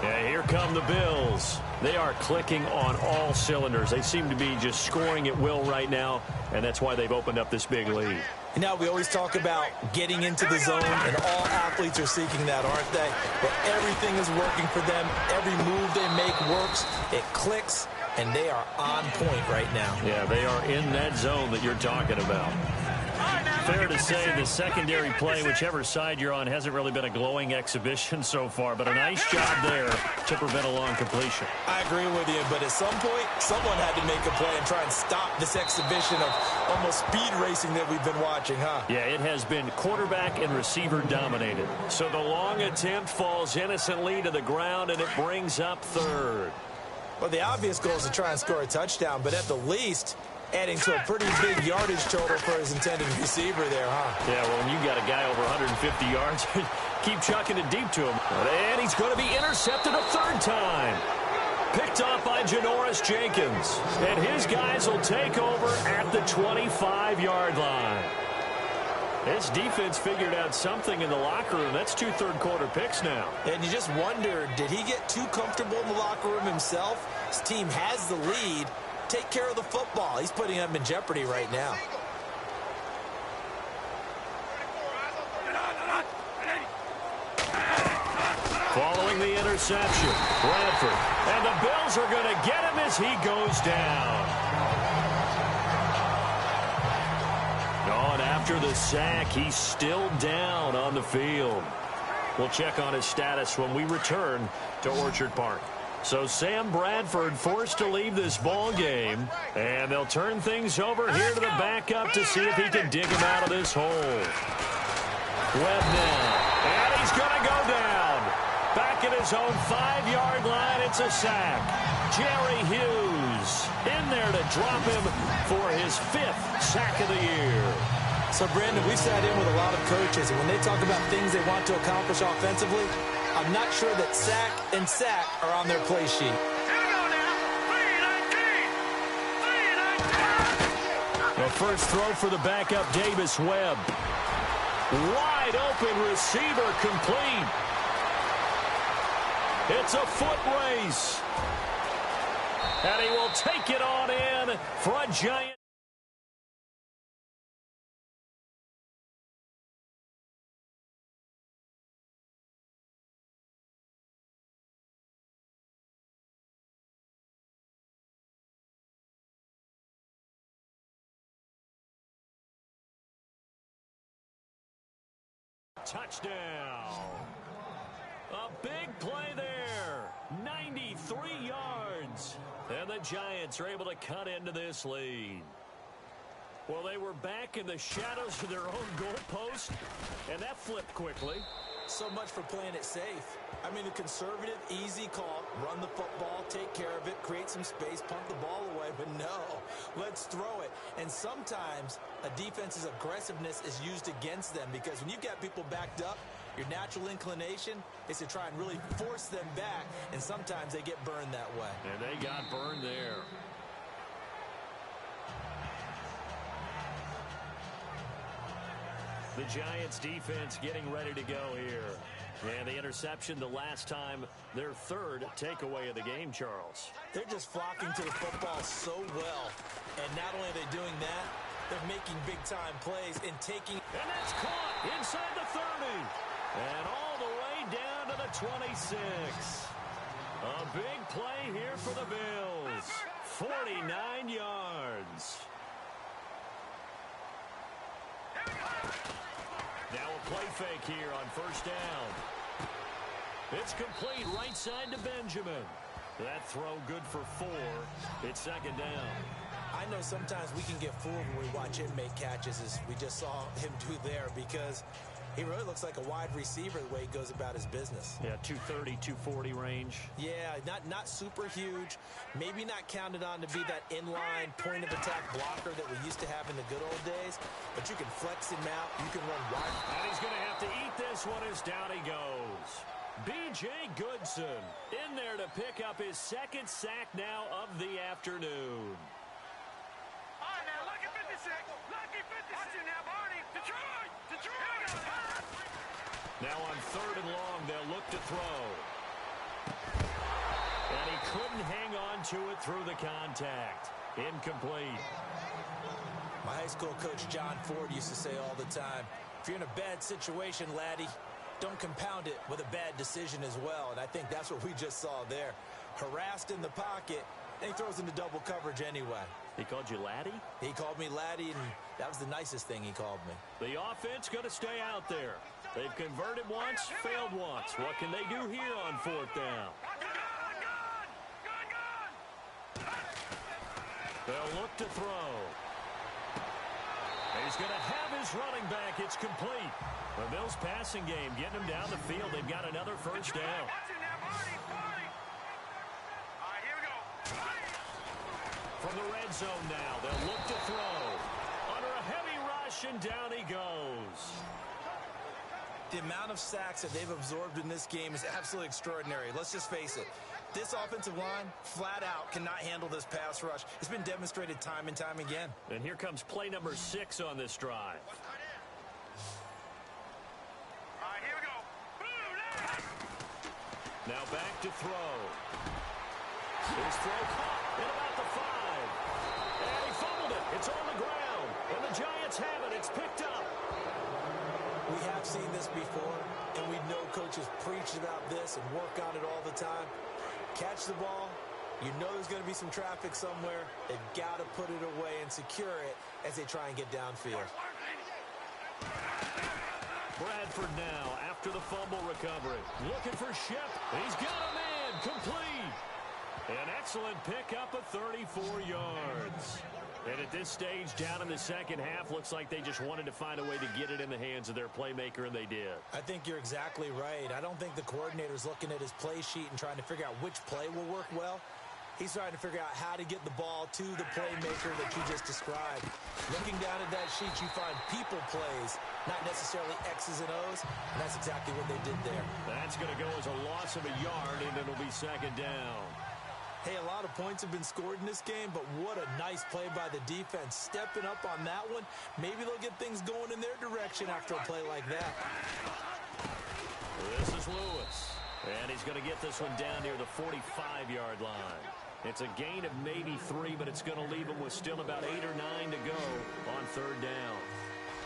Speaker 3: Yeah, here come the Bills. They are clicking on all cylinders. They seem to be just scoring at will right now, and that's why they've opened up this big lead.
Speaker 4: And now we always talk about getting into the zone, and all athletes are seeking that, aren't they? But everything is working for them. Every move they make works. It clicks, and they are on point right now.
Speaker 3: Yeah, they are in that zone that you're talking about. Fair to say the secondary play, whichever side you're on, hasn't really been a glowing exhibition so far, but a nice job there to prevent a long completion.
Speaker 4: I agree with you, but at some point, someone had to make a play and try and stop this exhibition of almost speed racing that we've been watching, huh?
Speaker 3: Yeah, it has been quarterback and receiver dominated. So the long attempt falls innocently to the ground, and it brings up 3rd.
Speaker 4: Well, the obvious goal is to try and score a touchdown, but at the least, adding to a pretty big yardage total for his intended receiver there, huh?
Speaker 3: Yeah, well, when you got a guy over 150 yards, keep chucking it deep to him. And he's going to be intercepted a 3rd time. Picked off by Janoris Jenkins. And his guys will take over at the 25-yard line. This defense figured out something in the locker room. That's 2 third-quarter picks now.
Speaker 4: And you just wonder, did he get too comfortable in the locker room himself? His team has the lead. Take care of the football. He's putting them in jeopardy right now.
Speaker 3: Following the interception, Bradford. And the Bills are going to get him as he goes down. Oh, and after the sack, he's still down on the field. We'll check on his status when we return to Orchard Park. So Sam Bradford forced to leave this ball game, and they'll turn things over here to the backup to see if he can dig him out of this hole. Webb now, and he's going to go down. Back at his own 5-yard line, it's a sack. Jerry Hughes in there to drop him for his 5th sack of the year.
Speaker 4: So, Brandon, we've sat in with a lot of coaches, and when they talk about things they want to accomplish offensively, I'm not sure that sack and sack are on their play sheet.
Speaker 3: Well, first throw for the backup Davis Webb. Wide open receiver complete. It's a foot race. And he will take it on in for a giant. Touchdown. A big play there. 93 yards. And the Giants are able to cut into this lead. Well, they were back in the shadows of their own goalpost, and that flipped quickly.
Speaker 4: So much for playing it safe. I mean, a conservative, easy call. Run the football, take care of it, create some space, punt the ball away. But no, let's throw it. And sometimes a defense's aggressiveness is used against them because when you've got people backed up, your natural inclination is to try and really force them back, and sometimes they get burned that way.
Speaker 3: And they got burned there. The Giants defense getting ready to go here. And the interception the last time, their third takeaway of the game, Charles.
Speaker 4: They're just flocking to the football so well. And not only are they doing that, they're making big-time plays and taking...
Speaker 3: And that's caught inside the 30. And all the way down to the 26. A big play here for the Bills. 49 yards. Now a play fake here on first down. It's complete right side to Benjamin. That throw good for 4. It's second down.
Speaker 4: I know sometimes we can get fooled when we watch him make catches, as we just saw him do there, because he really looks like a wide receiver the way he goes about his business.
Speaker 3: Yeah, 230, 240 range.
Speaker 4: Yeah, not super huge. Maybe not counted on to be that inline point-of-attack blocker that we used to have in the good old days, but you can flex him out. You can run wide.
Speaker 3: And he's going to have to eat this one as down he goes. B.J. Goodson in there to pick up his second sack now of the afternoon.
Speaker 5: All right, now, lucky 56. Lucky 56. Watch it now, Barney. Detroit. Detroit.
Speaker 3: Now on third and long, they'll look to throw. And he couldn't hang on to it through the contact. Incomplete.
Speaker 4: My high school coach, John Ford, used to say all the time, if you're in a bad situation, laddie, don't compound it with a bad decision as well. And I think that's what we just saw there. Harassed in the pocket, and he throws into double coverage anyway.
Speaker 3: He called you laddie?
Speaker 4: He called me laddie, and that was the nicest thing he called me.
Speaker 3: The offense going to stay out there. They've converted once, failed once. What can they do here on fourth down? They'll look to throw. He's going to have his running back. It's complete. The Bills passing game getting them down the field. They've got another first down. From the red zone now, they'll look to throw. Under a heavy rush, and down he goes.
Speaker 4: The amount of sacks that they've absorbed in this game is absolutely extraordinary. Let's just face it. This offensive line, flat out, cannot handle this pass rush. It's been demonstrated time and time again.
Speaker 3: And here comes play number 6 on this drive.
Speaker 5: All right, here we go.
Speaker 3: Now back to throw. His throw caught at about the 5. And he fumbled it. It's on the ground. And the Giants have it. It's picked up.
Speaker 4: We have seen this before, and we know coaches preach about this and work on it all the time. Catch the ball. You know there's going to be some traffic somewhere. They've got to put it away and secure it as they try and get downfield.
Speaker 3: Bradford now after the fumble recovery. Looking for Shep. He's got a man. Complete. An excellent pickup of 34 yards. And at this stage, down in the second half, looks like they just wanted to find a way to get it in the hands of their playmaker, and they did.
Speaker 4: I think you're exactly right. I don't think the coordinator's looking at his play sheet and trying to figure out which play will work well. He's trying to figure out how to get the ball to the playmaker that you just described. Looking down at that sheet, you find people plays, not necessarily X's and O's, and that's exactly what they did there.
Speaker 3: That's going to go as a loss of a yard, and it'll be second down.
Speaker 4: Hey, a lot of points have been scored in this game, but what a nice play by the defense. Stepping up on that one, maybe they'll get things going in their direction after a play like that.
Speaker 3: This is Lewis, and he's going to get this one down near the 45-yard line. It's a gain of maybe 3, but it's going to leave him with still about 8 or 9 to go on third down.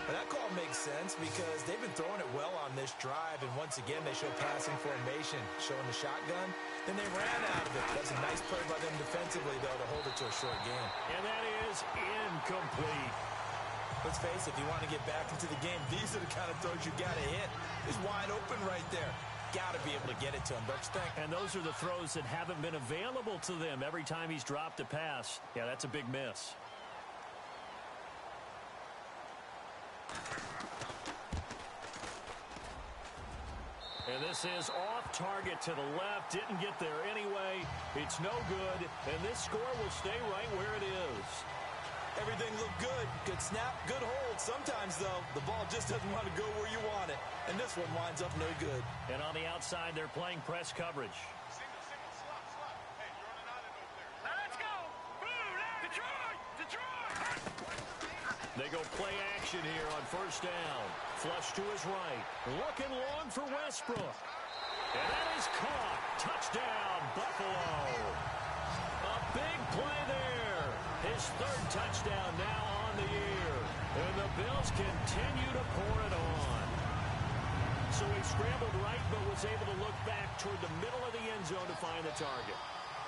Speaker 4: Well, that call makes sense because they've been throwing it well on this drive, and once again they show passing formation, showing the shotgun. Then they ran out of it. That's a nice play by them defensively, though, to hold it to a short gain.
Speaker 3: And that is incomplete.
Speaker 4: Let's face it, if you want to get back into the game, these are the kind of throws you got to hit. He's wide open right there. Got to be able to get it to him, don't you think?
Speaker 3: And those are the throws that haven't been available to them every time he's dropped a pass. Yeah, that's a big miss. And this is off target to the left. Didn't get there anyway. It's no good. And this score will stay right where it is.
Speaker 4: Everything looked good. Good snap, good hold. Sometimes, though, the ball just doesn't want to go where you want it. And this one winds up no good.
Speaker 3: And on the outside, they're playing press coverage.
Speaker 5: Single, slot. Hey, you're on an island over there. Let's go. Blue, Detroit.
Speaker 3: They go play action here on first down. Flush to his right. Looking long for Westbrook. And that is caught. Touchdown, Buffalo. A big play there. His third touchdown now on the year. And the Bills continue to pour it on. So he scrambled right, but was able to look back toward the middle of the end zone to find the target.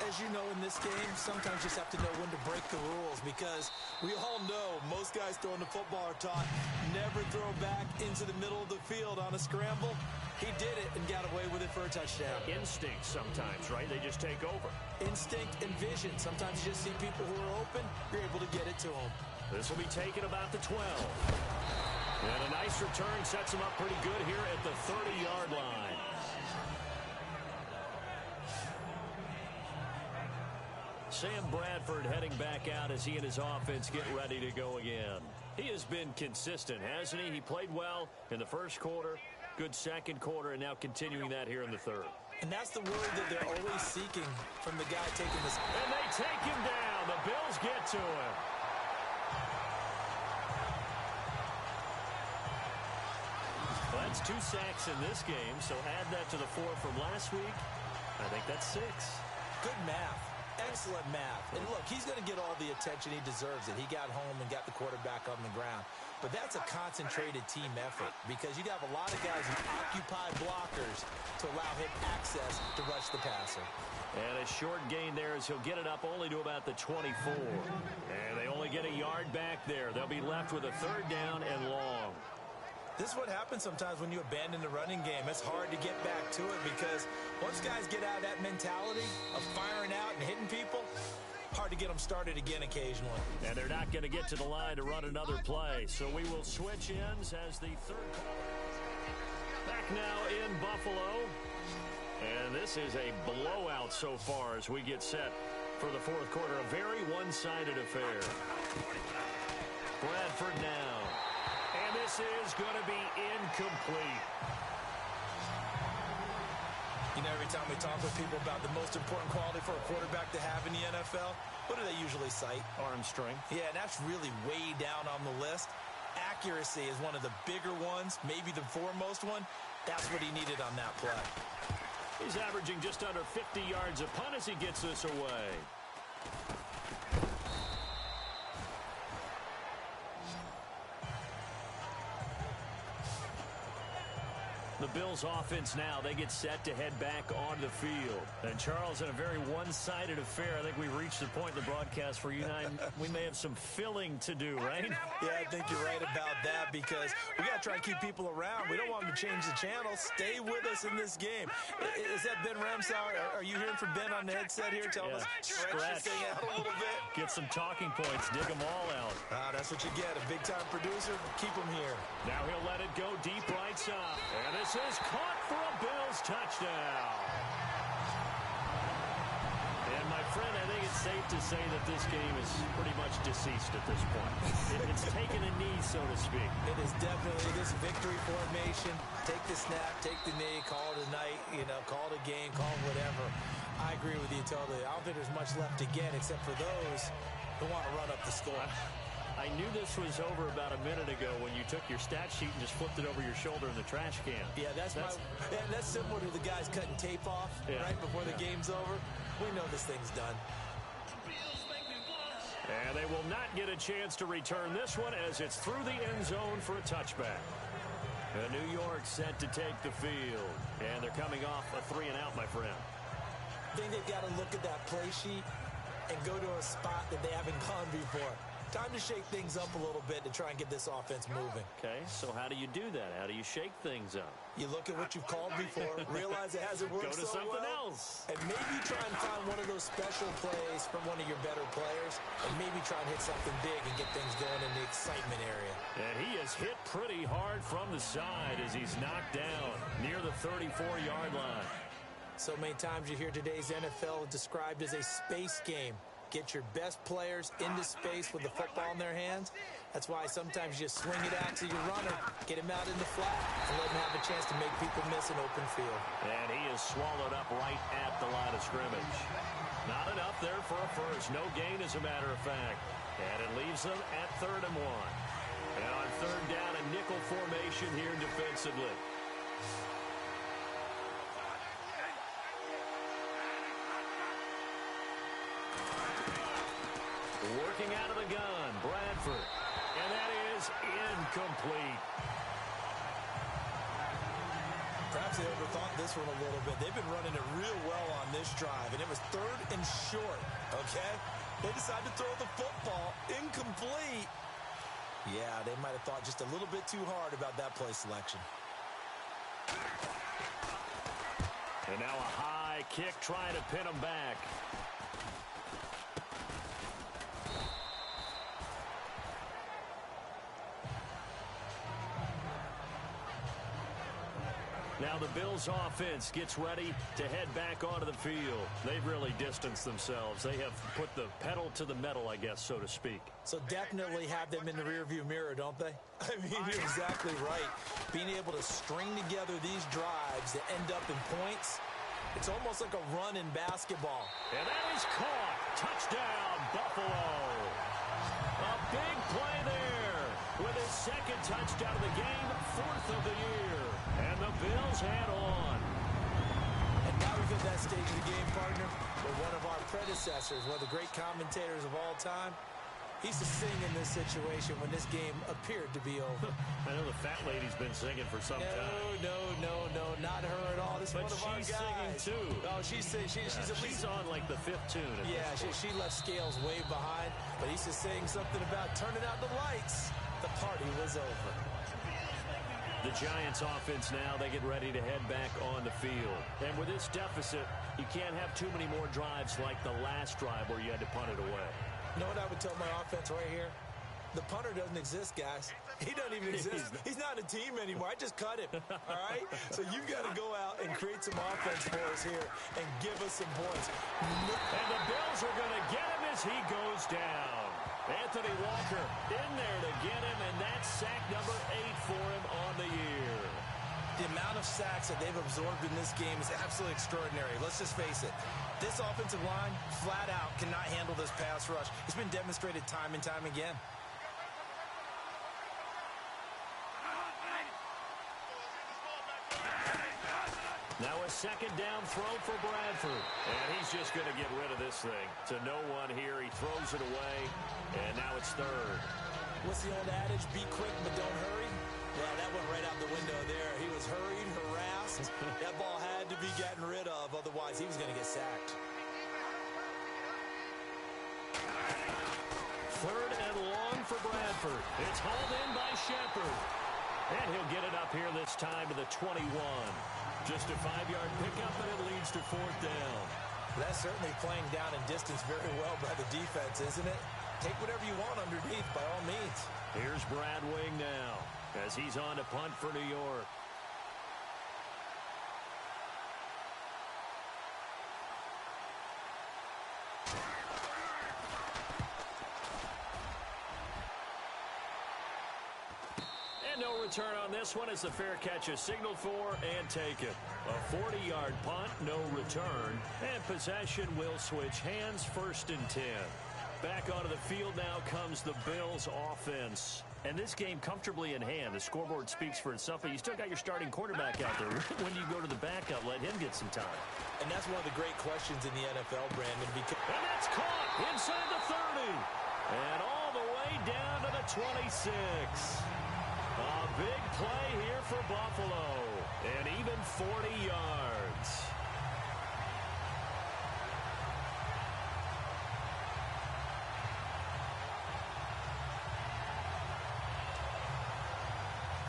Speaker 4: As you know, in this game, sometimes you just have to know when to break the rules because we all know most guys throwing the football are taught never throw back into the middle of the field on a scramble. He did it and got away with it for a touchdown.
Speaker 3: Instinct sometimes, right? They just take over.
Speaker 4: Instinct and vision. Sometimes you just see people who are open, you're able to get it to them.
Speaker 3: This will be taken about the 12. And a nice return sets him up pretty good here at the 30-yard line. Sam Bradford heading back out as he and his offense get ready to go again. He has been consistent, hasn't he? He played well in the first quarter, good second quarter, and now continuing that here in the third.
Speaker 4: And that's the word that they're always seeking from the guy taking this.
Speaker 3: And they take him down. The Bills get to him. Well, that's 2 sacks in this game, so add that to the 4 from last week. I think that's 6.
Speaker 4: Good math. Excellent math. And look, he's going to get all the attention. He deserves it. He got home and got the quarterback on the ground. But that's a concentrated team effort because you have a lot of guys who occupy blockers to allow him access to rush the passer.
Speaker 3: And a short gain there as he'll get it up only to about the 24. And they only get a yard back there. They'll be left with a third down and long.
Speaker 4: This is what happens sometimes when you abandon the running game. It's hard to get back to it because once guys get out of that mentality of firing out and hitting people, hard to get them started again occasionally.
Speaker 3: And they're not going to get to the line to run another play. So we will switch ends as the third. Back now in Buffalo. And this is a blowout so far as we get set for the fourth quarter. A very one-sided affair. Bradford now. And this is going to be incomplete.
Speaker 4: You know, every time we talk with people about the most important quality for a quarterback to have in the NFL, what do they usually cite?
Speaker 3: Arm strength.
Speaker 4: Yeah, and that's really way down on the list. Accuracy is one of the bigger ones, maybe the foremost one. That's what he needed on that play.
Speaker 3: He's averaging just under 50 yards a punt as he gets this away. The Bills offense now, they get set to head back on the field. And Charles, in a very one-sided affair, I think we reached the point in the broadcast where you and I, we may have some filling to do, right?
Speaker 4: Yeah, I think you're right about that because we got to try and keep people around. We don't want them to change the channel. Stay with us in this game. Is that Ben Ramsauer? Are you hearing from Ben on the headset here? Tell us, stretch this thing out a little bit.
Speaker 3: Get some talking points. Dig them all out.
Speaker 4: That's what you get. A big-time producer. Keep him here.
Speaker 3: Now he'll let it go deep right side. And this is caught for a Bills touchdown. And my friend, I think it's safe to say that this game is pretty much deceased at this point. It's taken taking a knee, so to speak.
Speaker 4: It is definitely this victory formation. Take the snap, take the knee, call it a night, call it a game, call it whatever. I agree with you totally. I don't think there's much left to get except for those who want to run up the score.
Speaker 3: I knew this was over about a minute ago when you took your stat sheet and just flipped it over your shoulder in the trash can.
Speaker 4: Yeah, that's similar to the guys cutting tape off right before the game's over. We know this thing's done.
Speaker 3: And they will not get a chance to return this one as it's through the end zone for a touchback. New York set to take the field. And they're coming off a 3-and-out, my friend.
Speaker 4: I think they've got to look at that play sheet and go to a spot that they haven't gone before. Time to shake things up a little bit to try and get this offense moving.
Speaker 3: Okay, so how do you do that? How do you shake things up?
Speaker 4: You look at what you've called before, realize it hasn't worked
Speaker 3: Go to
Speaker 4: so
Speaker 3: something
Speaker 4: well,
Speaker 3: else.
Speaker 4: and maybe try and find one of those special plays from one of your better players, and maybe try and hit something big and get things going in the excitement area.
Speaker 3: And he is hit pretty hard from the side as he's knocked down near the 34-yard line.
Speaker 4: So many times you hear today's NFL described as a space game. Get your best players into space with the football in their hands. That's why sometimes you swing it out to your runner, get him out in the flat, and let him have a chance to make people miss an open field.
Speaker 3: And he is swallowed up right at the line of scrimmage. Not enough there for a first. No gain, as a matter of fact. And it leaves them at 3rd and 1. And on 3rd down, a nickel formation here defensively. Working out of the gun, Bradford. And that is incomplete.
Speaker 4: Perhaps they overthought this one a little bit. They've been running it real well on this drive, and it was 3rd and short, okay? They decided to throw the football incomplete. Yeah, they might have thought just a little bit too hard about that play selection.
Speaker 3: And now a high kick trying to pin them back. Now the Bills offense gets ready to head back onto the field. They've really distanced themselves. They have put the pedal to the metal, I guess, so to speak.
Speaker 4: So definitely have them in the rearview mirror, don't they? I mean, you're exactly right. Being able to string together these drives that end up in points, it's almost like a run in basketball.
Speaker 3: And that is caught. Touchdown, Buffalo. A big play there with his 2nd touchdown of the game, 4th of the year. And the Bills head on.
Speaker 4: And now we've hit that stage of the game, partner, where one of our predecessors, one of the great commentators of all time, he used to sing in this situation when this game appeared to be over.
Speaker 3: I know the fat lady's been singing for some time.
Speaker 4: No, not her at all. This is one of our guys.
Speaker 3: But she's singing too.
Speaker 4: Oh, she's at least
Speaker 3: on like the 5th tune.
Speaker 4: Yeah, she left Scales way behind, but he's just saying something about turning out the lights. The party was over.
Speaker 3: The Giants offense now, they get ready to head back on the field. And with this deficit, you can't have too many more drives like the last drive where you had to punt it away.
Speaker 4: You know what I would tell my offense right here? The punter doesn't exist, guys. He doesn't even exist. He's not a team anymore. I just cut him, all right? So you got to go out and create some offense for us here and give us some points.
Speaker 3: And the Bills are going to get him as he goes down. Anthony Walker in there to get him, and that's sack number 8 for him on the year.
Speaker 4: The amount of sacks that they've absorbed in this game is absolutely extraordinary. Let's just face it. This offensive line, flat out, cannot handle this pass rush. It's been demonstrated time and time again.
Speaker 3: Now a 2nd down throw for Bradford. And he's just going to get rid of this thing. To no one here. He throws it away. And now it's 3rd.
Speaker 4: What's the old adage? Be quick, but don't hurry. Yeah, that went right out the window there. He was hurried, harassed. That ball had to be gotten rid of. Otherwise, he was going to get sacked.
Speaker 3: 3rd and long for Bradford. It's hauled in by Shepard. And he'll get it up here this time to the 21. Just a 5-yard pickup, and it leads to 4th down.
Speaker 4: That's certainly playing down in distance very well by the defense, isn't it? Take whatever you want underneath, by all means.
Speaker 3: Here's Brad Wing now, as he's on to punt for New York. And no return on this one as the fair catch is signaled for and taken. A 40-yard punt, no return, and possession will switch hands, 1st and 10. Back onto the field now comes the Bills offense. And this game comfortably in hand. The scoreboard speaks for itself, but you still got your starting quarterback out there. When you go to the backup, let him get some time.
Speaker 4: And that's one of the great questions in the NFL, Brandon.
Speaker 3: And that's caught inside the 30. And all the way down to the 26. A big play here for Buffalo. And even 40 yards.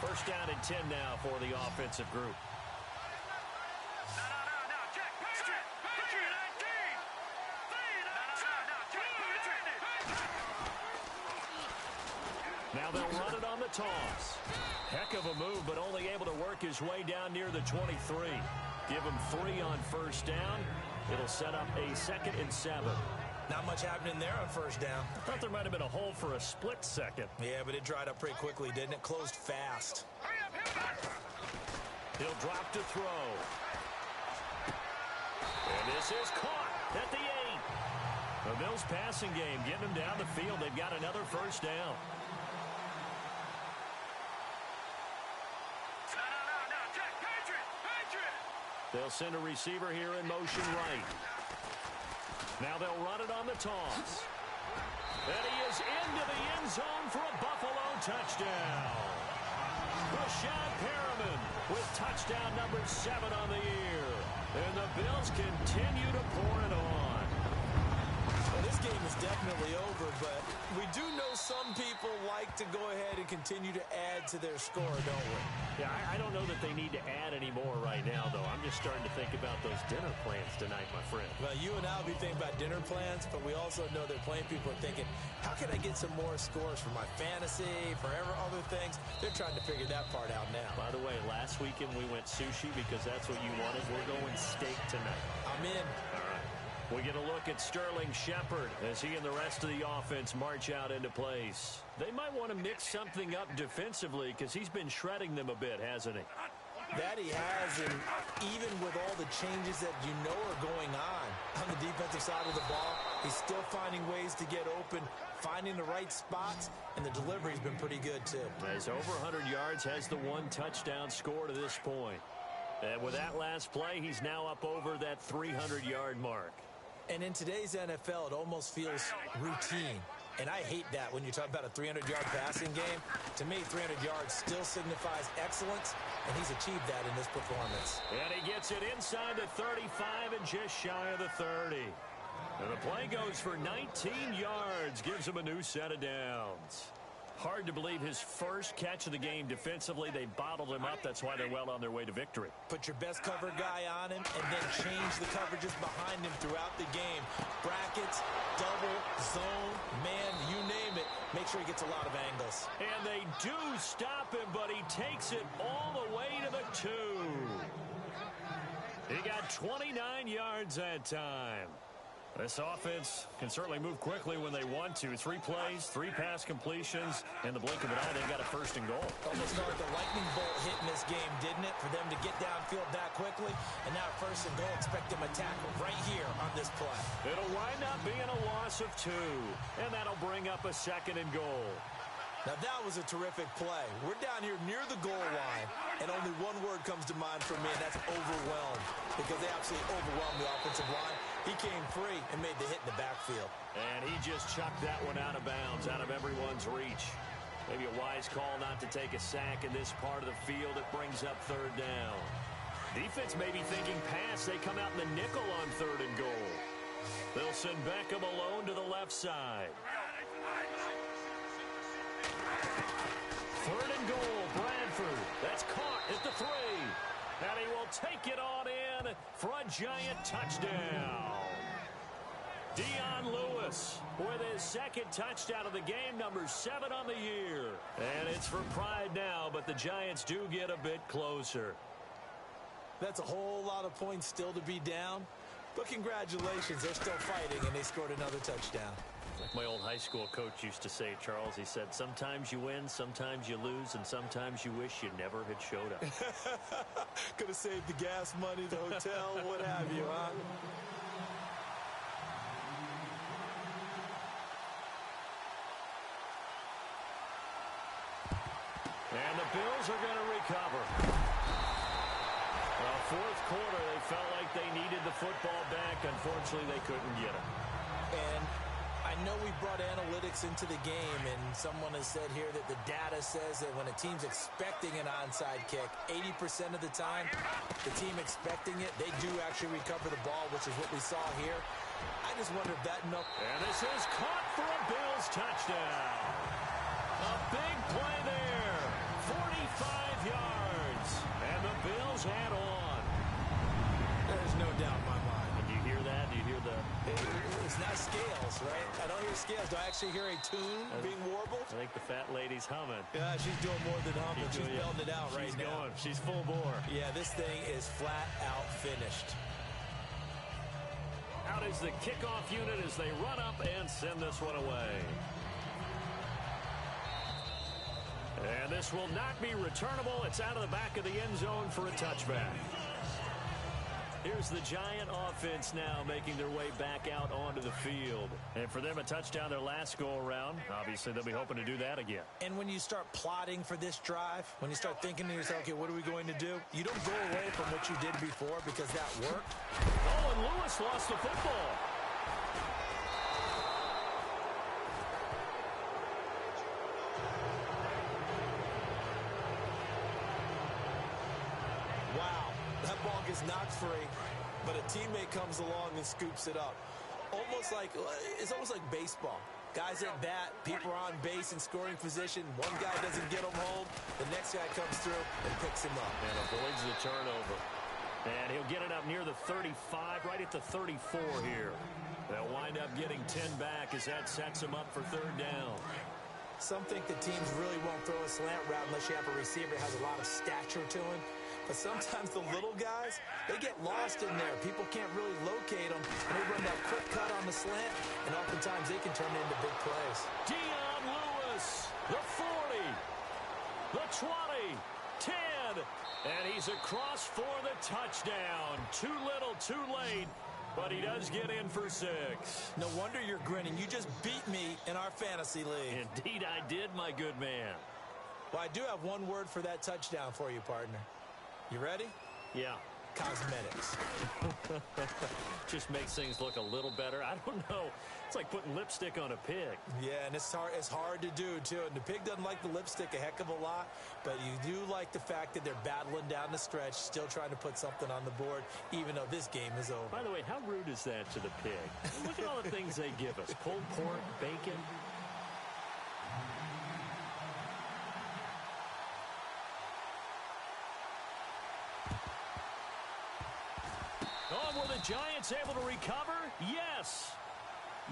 Speaker 3: First down and 10 now for the offensive group. Now they'll run it on the toss. Heck of a move, but only able to work his way down near the 23. Give him 3 on first down. It'll set up a 2nd and 7.
Speaker 4: Not much happening there on first down.
Speaker 3: I thought there might have been a hole for a split second.
Speaker 4: Yeah, but it dried up pretty quickly, didn't it? Closed fast.
Speaker 3: He'll drop to throw. And this is caught at the 8. The Bills passing game getting them down the field. They've got another first down. They'll send a receiver here in motion right. Now they'll run it on the toss. And he is into the end zone for a Buffalo touchdown. Rashad Perriman with touchdown number 7 on the year. And the Bills continue to pour it on.
Speaker 4: Well, this game is definitely over, but we do know some people like to go ahead and continue to add to their score, don't we?
Speaker 3: Yeah, I don't know that they need to add any more right now, though. I'm just starting to think about those dinner plans tonight, my friend.
Speaker 4: Well, you and I will be thinking about dinner plans, but we also know that plenty of people are thinking, how can I get some more scores for my fantasy, for other things? They're trying to figure that part out now.
Speaker 3: By the way, last weekend we went sushi because that's what you wanted. We're going steak tonight.
Speaker 4: I'm in.
Speaker 3: All right. We get a look at Sterling Shepard as he and the rest of the offense march out into place. They might want to mix something up defensively because he's been shredding them a bit, hasn't he?
Speaker 4: That he has, and even with all the changes that you know are going on the defensive side of the ball, he's still finding ways to get open, finding the right spots, and the delivery's been pretty good, too.
Speaker 3: He's over 100 yards, has the 1 touchdown score to this point. And with that last play, he's now up over that 300-yard mark.
Speaker 4: And in today's NFL, it almost feels routine. And I hate that when you talk about a 300-yard passing game. To me, 300 yards still signifies excellence, and he's achieved that in this performance.
Speaker 3: And he gets it inside the 35 and just shy of the 30. And the play goes for 19 yards, gives him a new set of downs. Hard to believe his first catch of the game defensively. They bottled him up. That's why they're well on their way to victory.
Speaker 4: Put your best cover guy on him and then change the coverages behind him throughout the game. Brackets, double, zone, man, you name it. Make sure he gets a lot of angles.
Speaker 3: And they do stop him, but he takes it all the way to the 2. He got 29 yards that time. This offense can certainly move quickly when they want to. 3 plays, 3 pass completions. In the blink of an eye, they got a 1st and goal.
Speaker 4: Almost felt like a lightning bolt hit in this game, didn't it? For them to get downfield that quickly. And now 1st and goal, expect them to tackle right here on this play.
Speaker 3: It'll wind up being a loss of 2. And that'll bring up a 2nd and goal.
Speaker 4: Now that was a terrific play. We're down here near the goal line, and only one word comes to mind for me, and that's overwhelmed. Because they absolutely overwhelmed the offensive line. He came free and made the hit in the backfield.
Speaker 3: And he just chucked that one out of bounds, out of everyone's reach. Maybe a wise call not to take a sack in this part of the field. It brings up 3rd down. Defense may be thinking pass. They come out in the nickel on 3rd and goal. They'll send Beckham alone to the left side. 3rd and goal, Bradford. That's caught at the 3. And he will take it on in for a giant touchdown. Dion Lewis with his 2nd touchdown of the game, number 7 on the year. And it's for pride now, but the Giants do get a bit closer.
Speaker 4: That's a whole lot of points still to be down. But congratulations, they're still fighting, and they scored another touchdown.
Speaker 3: Like my old high school coach used to say, Charles, he said, sometimes you win, sometimes you lose, and sometimes you wish you never had showed up.
Speaker 4: Could have saved the gas money, the hotel, what have you, huh?
Speaker 3: And the Bills are going to recover. Well, fourth quarter, they felt like they needed the football back. Unfortunately, they couldn't get it.
Speaker 4: And I know we brought analytics into the game, and someone has said here that the data says that when a team's expecting an onside kick, 80% of the time, the team expecting it, they do actually recover the ball, which is what we saw here. I just wonder if that enough.
Speaker 3: And this is caught for a Bills touchdown. A big play there. 45 yards. And the Bills add on.
Speaker 4: There's no doubt in my mind.
Speaker 3: And do you hear that? Do you hear the...
Speaker 4: It's not scales, right? I don't hear scales. Do I actually hear a tune being warbled?
Speaker 3: I think the fat lady's humming.
Speaker 4: Yeah, she's doing more than humming. She's belting it out right now.
Speaker 3: She's going. She's full bore.
Speaker 4: Yeah, this thing is flat out finished.
Speaker 3: Out is the kickoff unit as they run up and send this one away. And this will not be returnable. It's out of the back of the end zone for a touchback. Here's the Giant offense now making their way back out onto the field. And for them, a touchdown their last go-around. Obviously, they'll be hoping to do that again.
Speaker 4: And when you start plotting for this drive, when you start thinking to yourself, okay, what are we going to do? You don't go away from what you did before because that worked.
Speaker 3: Oh, and Lewis lost the football.
Speaker 4: That ball gets knocked free, but a teammate comes along and scoops it up. It's almost like baseball. Guys at bat, people are on base in scoring position. One guy doesn't get him home. The next guy comes through and picks him up.
Speaker 3: And avoids the turnover. And he'll get it up near the 35, right at the 34 here. They'll wind up getting 10 back as that sets him up for third down.
Speaker 4: Some think the teams really won't throw a slant route unless you have a receiver that has a lot of stature to him. But sometimes the little guys, they get lost in there. People can't really locate them. And they run that quick cut on the slant, and oftentimes they can turn it into big plays.
Speaker 3: Dion Lewis, the 40, the 20, 10, and he's across for the touchdown. Too little, too late, but he does get in for 6.
Speaker 4: No wonder you're grinning. You just beat me in our fantasy league.
Speaker 3: Indeed I did, my good man.
Speaker 4: Well, I do have one word for that touchdown for you, partner. You ready?
Speaker 3: Yeah.
Speaker 4: Cosmetics.
Speaker 3: Just makes things look a little better. I don't know. It's like putting lipstick on a pig.
Speaker 4: Yeah, and it's hard to do, too. And the pig doesn't like the lipstick a heck of a lot, but you do like the fact that they're battling down the stretch, still trying to put something on the board, even though this game is over.
Speaker 3: By the way, how rude is that to the pig? Look at all the things they give us. Pulled pork, bacon. Oh, were the Giants able to recover? Yes.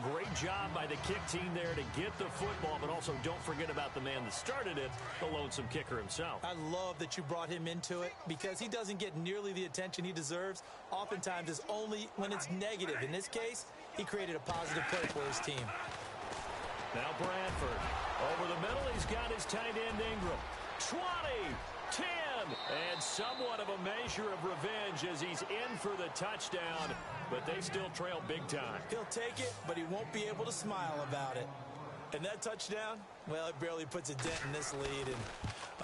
Speaker 3: Great job by the kick team there to get the football, but also don't forget about the man that started it, the lonesome kicker himself.
Speaker 4: I love that you brought him into it because he doesn't get nearly the attention he deserves. Oftentimes it's only when it's negative. In this case, he created a positive play for his team.
Speaker 3: Now Bradford. Over the middle, he's got his tight end Ingram. 20, 10, and somewhat of a measure of revenge as he's in for the touchdown, but they still trail big time.
Speaker 4: He'll take it, but he won't be able to smile about it. And that touchdown, well, it barely puts a dent in this lead, and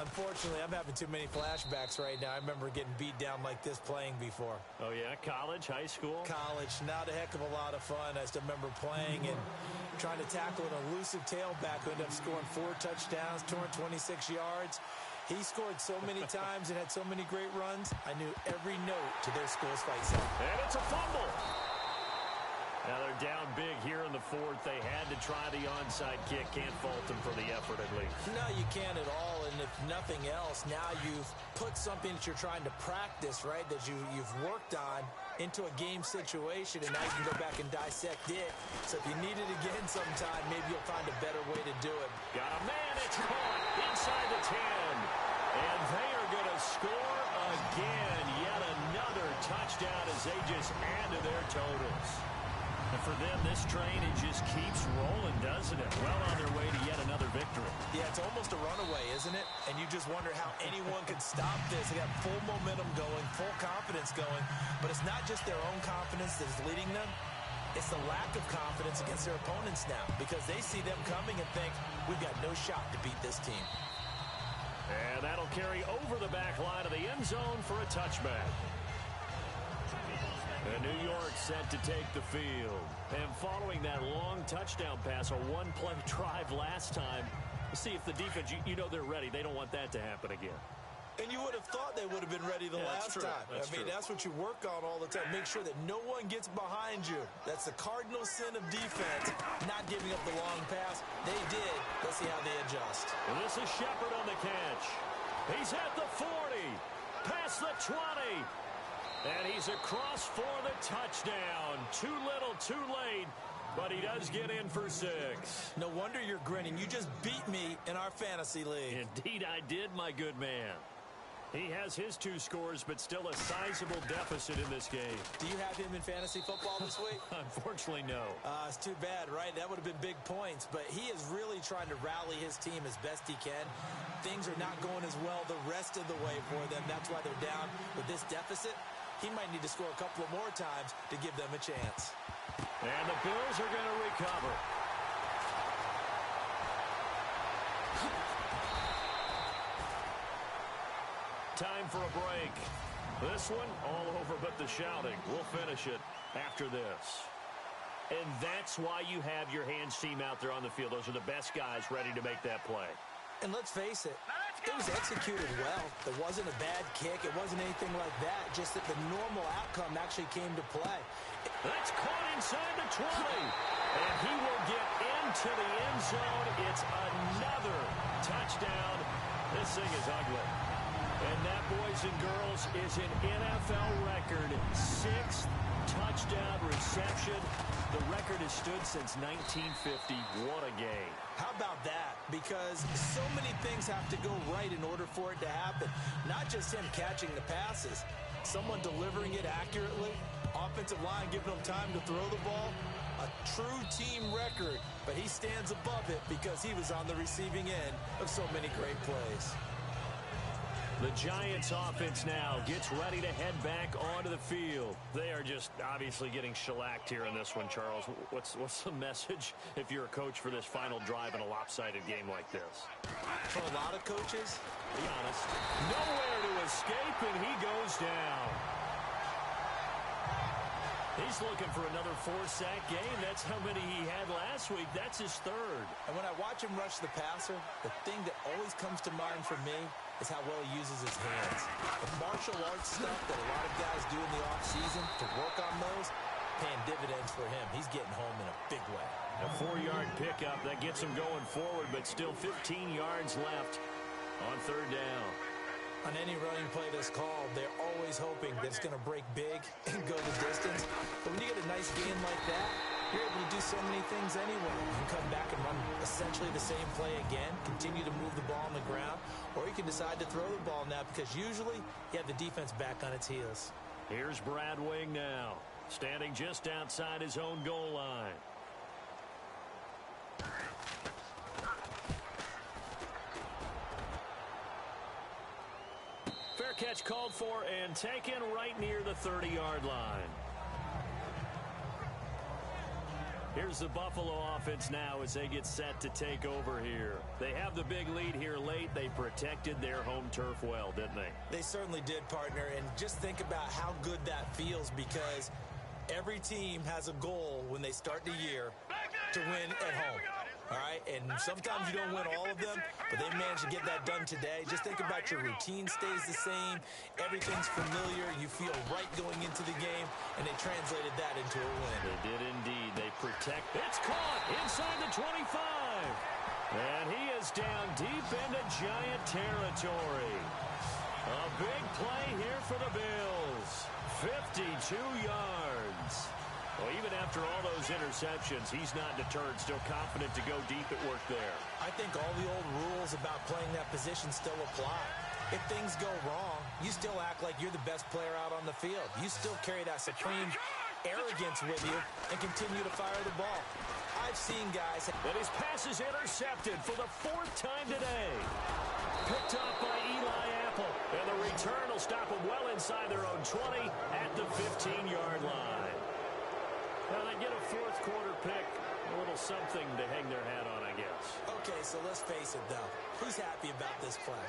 Speaker 4: unfortunately, I'm having too many flashbacks right now. I remember getting beat down like this playing before.
Speaker 3: Oh, yeah? College, high school?
Speaker 4: College. Not a heck of a lot of fun. I just remember playing and trying to tackle an elusive tailback who ended up scoring 4 touchdowns, 226 yards. He scored so many times and had so many great runs, I knew every note to their school's fight song.
Speaker 3: And it's a fumble. Now they're down big here in the fourth. They had to try the onside kick. Can't fault them for the effort at least.
Speaker 4: No, you can't at all. And if nothing else, now you've put something that you're trying to practice, right, that you've worked on into a game situation, and now you can go back and dissect it. So if you need it again sometime, maybe you'll find a better way to do it.
Speaker 3: Got a man. It's caught inside the 10. And they are going to score again. Yet another touchdown as they just add to their totals. And for them, this train, it just keeps rolling, doesn't it? Well on their way to yet another victory.
Speaker 4: Yeah, it's almost a runaway, isn't it? And you just wonder how anyone can stop this. They got full momentum going, full confidence going. But it's not just their own confidence that is leading them. It's the lack of confidence against their opponents now because they see them coming and think, we've got no shot to beat this team.
Speaker 3: And that'll carry over the back line of the end zone for a touchback. And New York set to take the field. And following that long touchdown pass, a one-play drive last time, see if the defense, you know they're ready. They don't want that to happen again.
Speaker 4: And you would have thought they would have been ready the last time. That's what you work on all the time. Make sure that no one gets behind you. That's the cardinal sin of defense, not giving up the long pass. They did. Let's see how they adjust.
Speaker 3: And this is Shepard on the catch. He's at the 40, past the 20, and he's across for the touchdown. Too little, too late. But he does get in for 6.
Speaker 4: No wonder you're grinning. You just beat me in our fantasy league.
Speaker 3: Indeed I did, my good man. He has his 2 scores, but still a sizable deficit in this game.
Speaker 4: Do you have him in fantasy football this week?
Speaker 3: Unfortunately, no.
Speaker 4: It's too bad, right? That would have been big points, but he is really trying to rally his team as best he can. Things are not going as well the rest of the way for them. That's why they're down with this deficit. He might need to score a couple of more times to give them a chance.
Speaker 3: And the Bills are going to recover. Time for a break. This one, all over but the shouting. We'll finish it after this. And that's why you have your hands team out there on the field. Those are the best guys ready to make that play.
Speaker 4: And let's face it, it was executed well. It wasn't a bad kick. It wasn't anything like that. Just that the normal outcome actually came to play.
Speaker 3: That's caught inside the 20. And he will get into the end zone. It's another touchdown. This thing is ugly. And that, boys and girls, is an NFL record. 6th touchdown reception. The record has stood since 1950. What a game.
Speaker 4: How about that? Because so many things have to go right in order for it to happen. Not just him catching the passes. Someone delivering it accurately. Offensive line giving them time to throw the ball. A true team record. But he stands above it because he was on the receiving end of so many great plays.
Speaker 3: The Giants offense now gets ready to head back onto the field. They are just obviously getting shellacked here in this one, Charles. What's the message if you're a coach for this final drive in a lopsided game like this?
Speaker 4: For a lot of coaches,
Speaker 3: be honest, nowhere to escape, and he goes down. He's looking for another 4-sack game. That's how many he had last week. That's his 3rd.
Speaker 4: And when I watch him rush the passer, the thing that always comes to mind for me is how well he uses his hands. The martial arts stuff that a lot of guys do in the offseason to work on those, paying dividends for him. He's getting home in a big way.
Speaker 3: A 4-yard pickup that gets him going forward, but still 15 yards left on 3rd down.
Speaker 4: On any running play that's called, they're always hoping that it's going to break big and go the distance. But when you get a nice game like that, you're able to do so many things anyway. You can come back and run essentially the same play again, continue to move the ball on the ground, or you can decide to throw the ball now because usually you have the defense back on its heels.
Speaker 3: Here's Brad Wing now, standing just outside his own goal line. Fair catch called for and taken right near the 30-yard line. Here's the Buffalo offense now as they get set to take over here. They have the big lead here late. They protected their home turf well, didn't they?
Speaker 4: They certainly did, partner. And just think about how good that feels because every team has a goal when they start the year to win at home. All right, and sometimes you don't win all of them, but they managed to get that done today. Just think about your routine stays the same. Everything's familiar. You feel right going into the game, and they translated that into a win.
Speaker 3: They did indeed. They protect. It's caught inside the 25. And he is down deep into Giant territory. A big play here for the Bills. 52 yards. Well, even after all those interceptions, he's not deterred, still confident to go deep at work there.
Speaker 4: I think all the old rules about playing that position still apply. If things go wrong, you still act like you're the best player out on the field. You still carry that supreme arrogance with you and continue to fire the ball. I've seen guys.
Speaker 3: And his pass is intercepted for the 4th time today. Picked off by Eli Apple. And the return will stop them well inside their own 20 at the 15-yard line. Now they get a 4th quarter pick. A little something to hang their hat on, I guess.
Speaker 4: Okay, so let's face it, though. Who's happy about this play?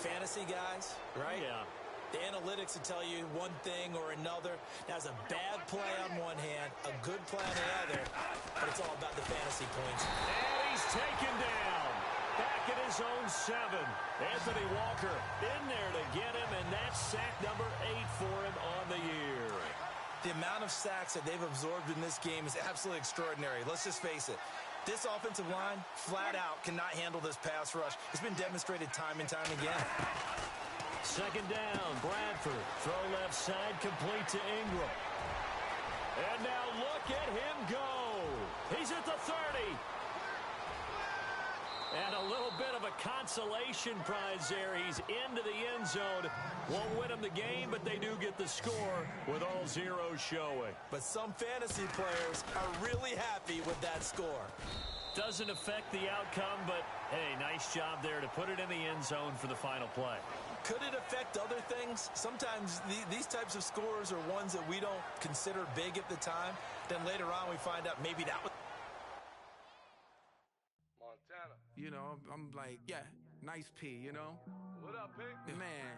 Speaker 4: Fantasy guys, right?
Speaker 3: Yeah.
Speaker 4: The analytics will tell you one thing or another. That's a bad play on one hand, a good play on the other, but it's all about the fantasy points.
Speaker 3: And he's taken down. Back at his own 7. Anthony Walker in there to get him, and that's sack number 8 for him on the year.
Speaker 4: The amount of sacks that they've absorbed in this game is absolutely extraordinary. Let's just face it. This offensive line, flat out, cannot handle this pass rush. It's been demonstrated time and time again.
Speaker 3: 2nd down, Bradford. Throw left side, complete to Ingram. And now look at him go. He's at the 30. And a little bit of a consolation prize there. He's into the end zone. Won't win them the game, but they do get the score with all zeros showing.
Speaker 4: But some fantasy players are really happy with that score.
Speaker 3: Doesn't affect the outcome, but, hey, nice job there to put it in the end zone for the final play.
Speaker 4: Could it affect other things? Sometimes these types of scores are ones that we don't consider big at the time. Then later on we find out maybe that was...
Speaker 6: Montana.
Speaker 7: You know, I'm like, yeah, nice P, you know?
Speaker 6: What up, Pink?
Speaker 7: Man,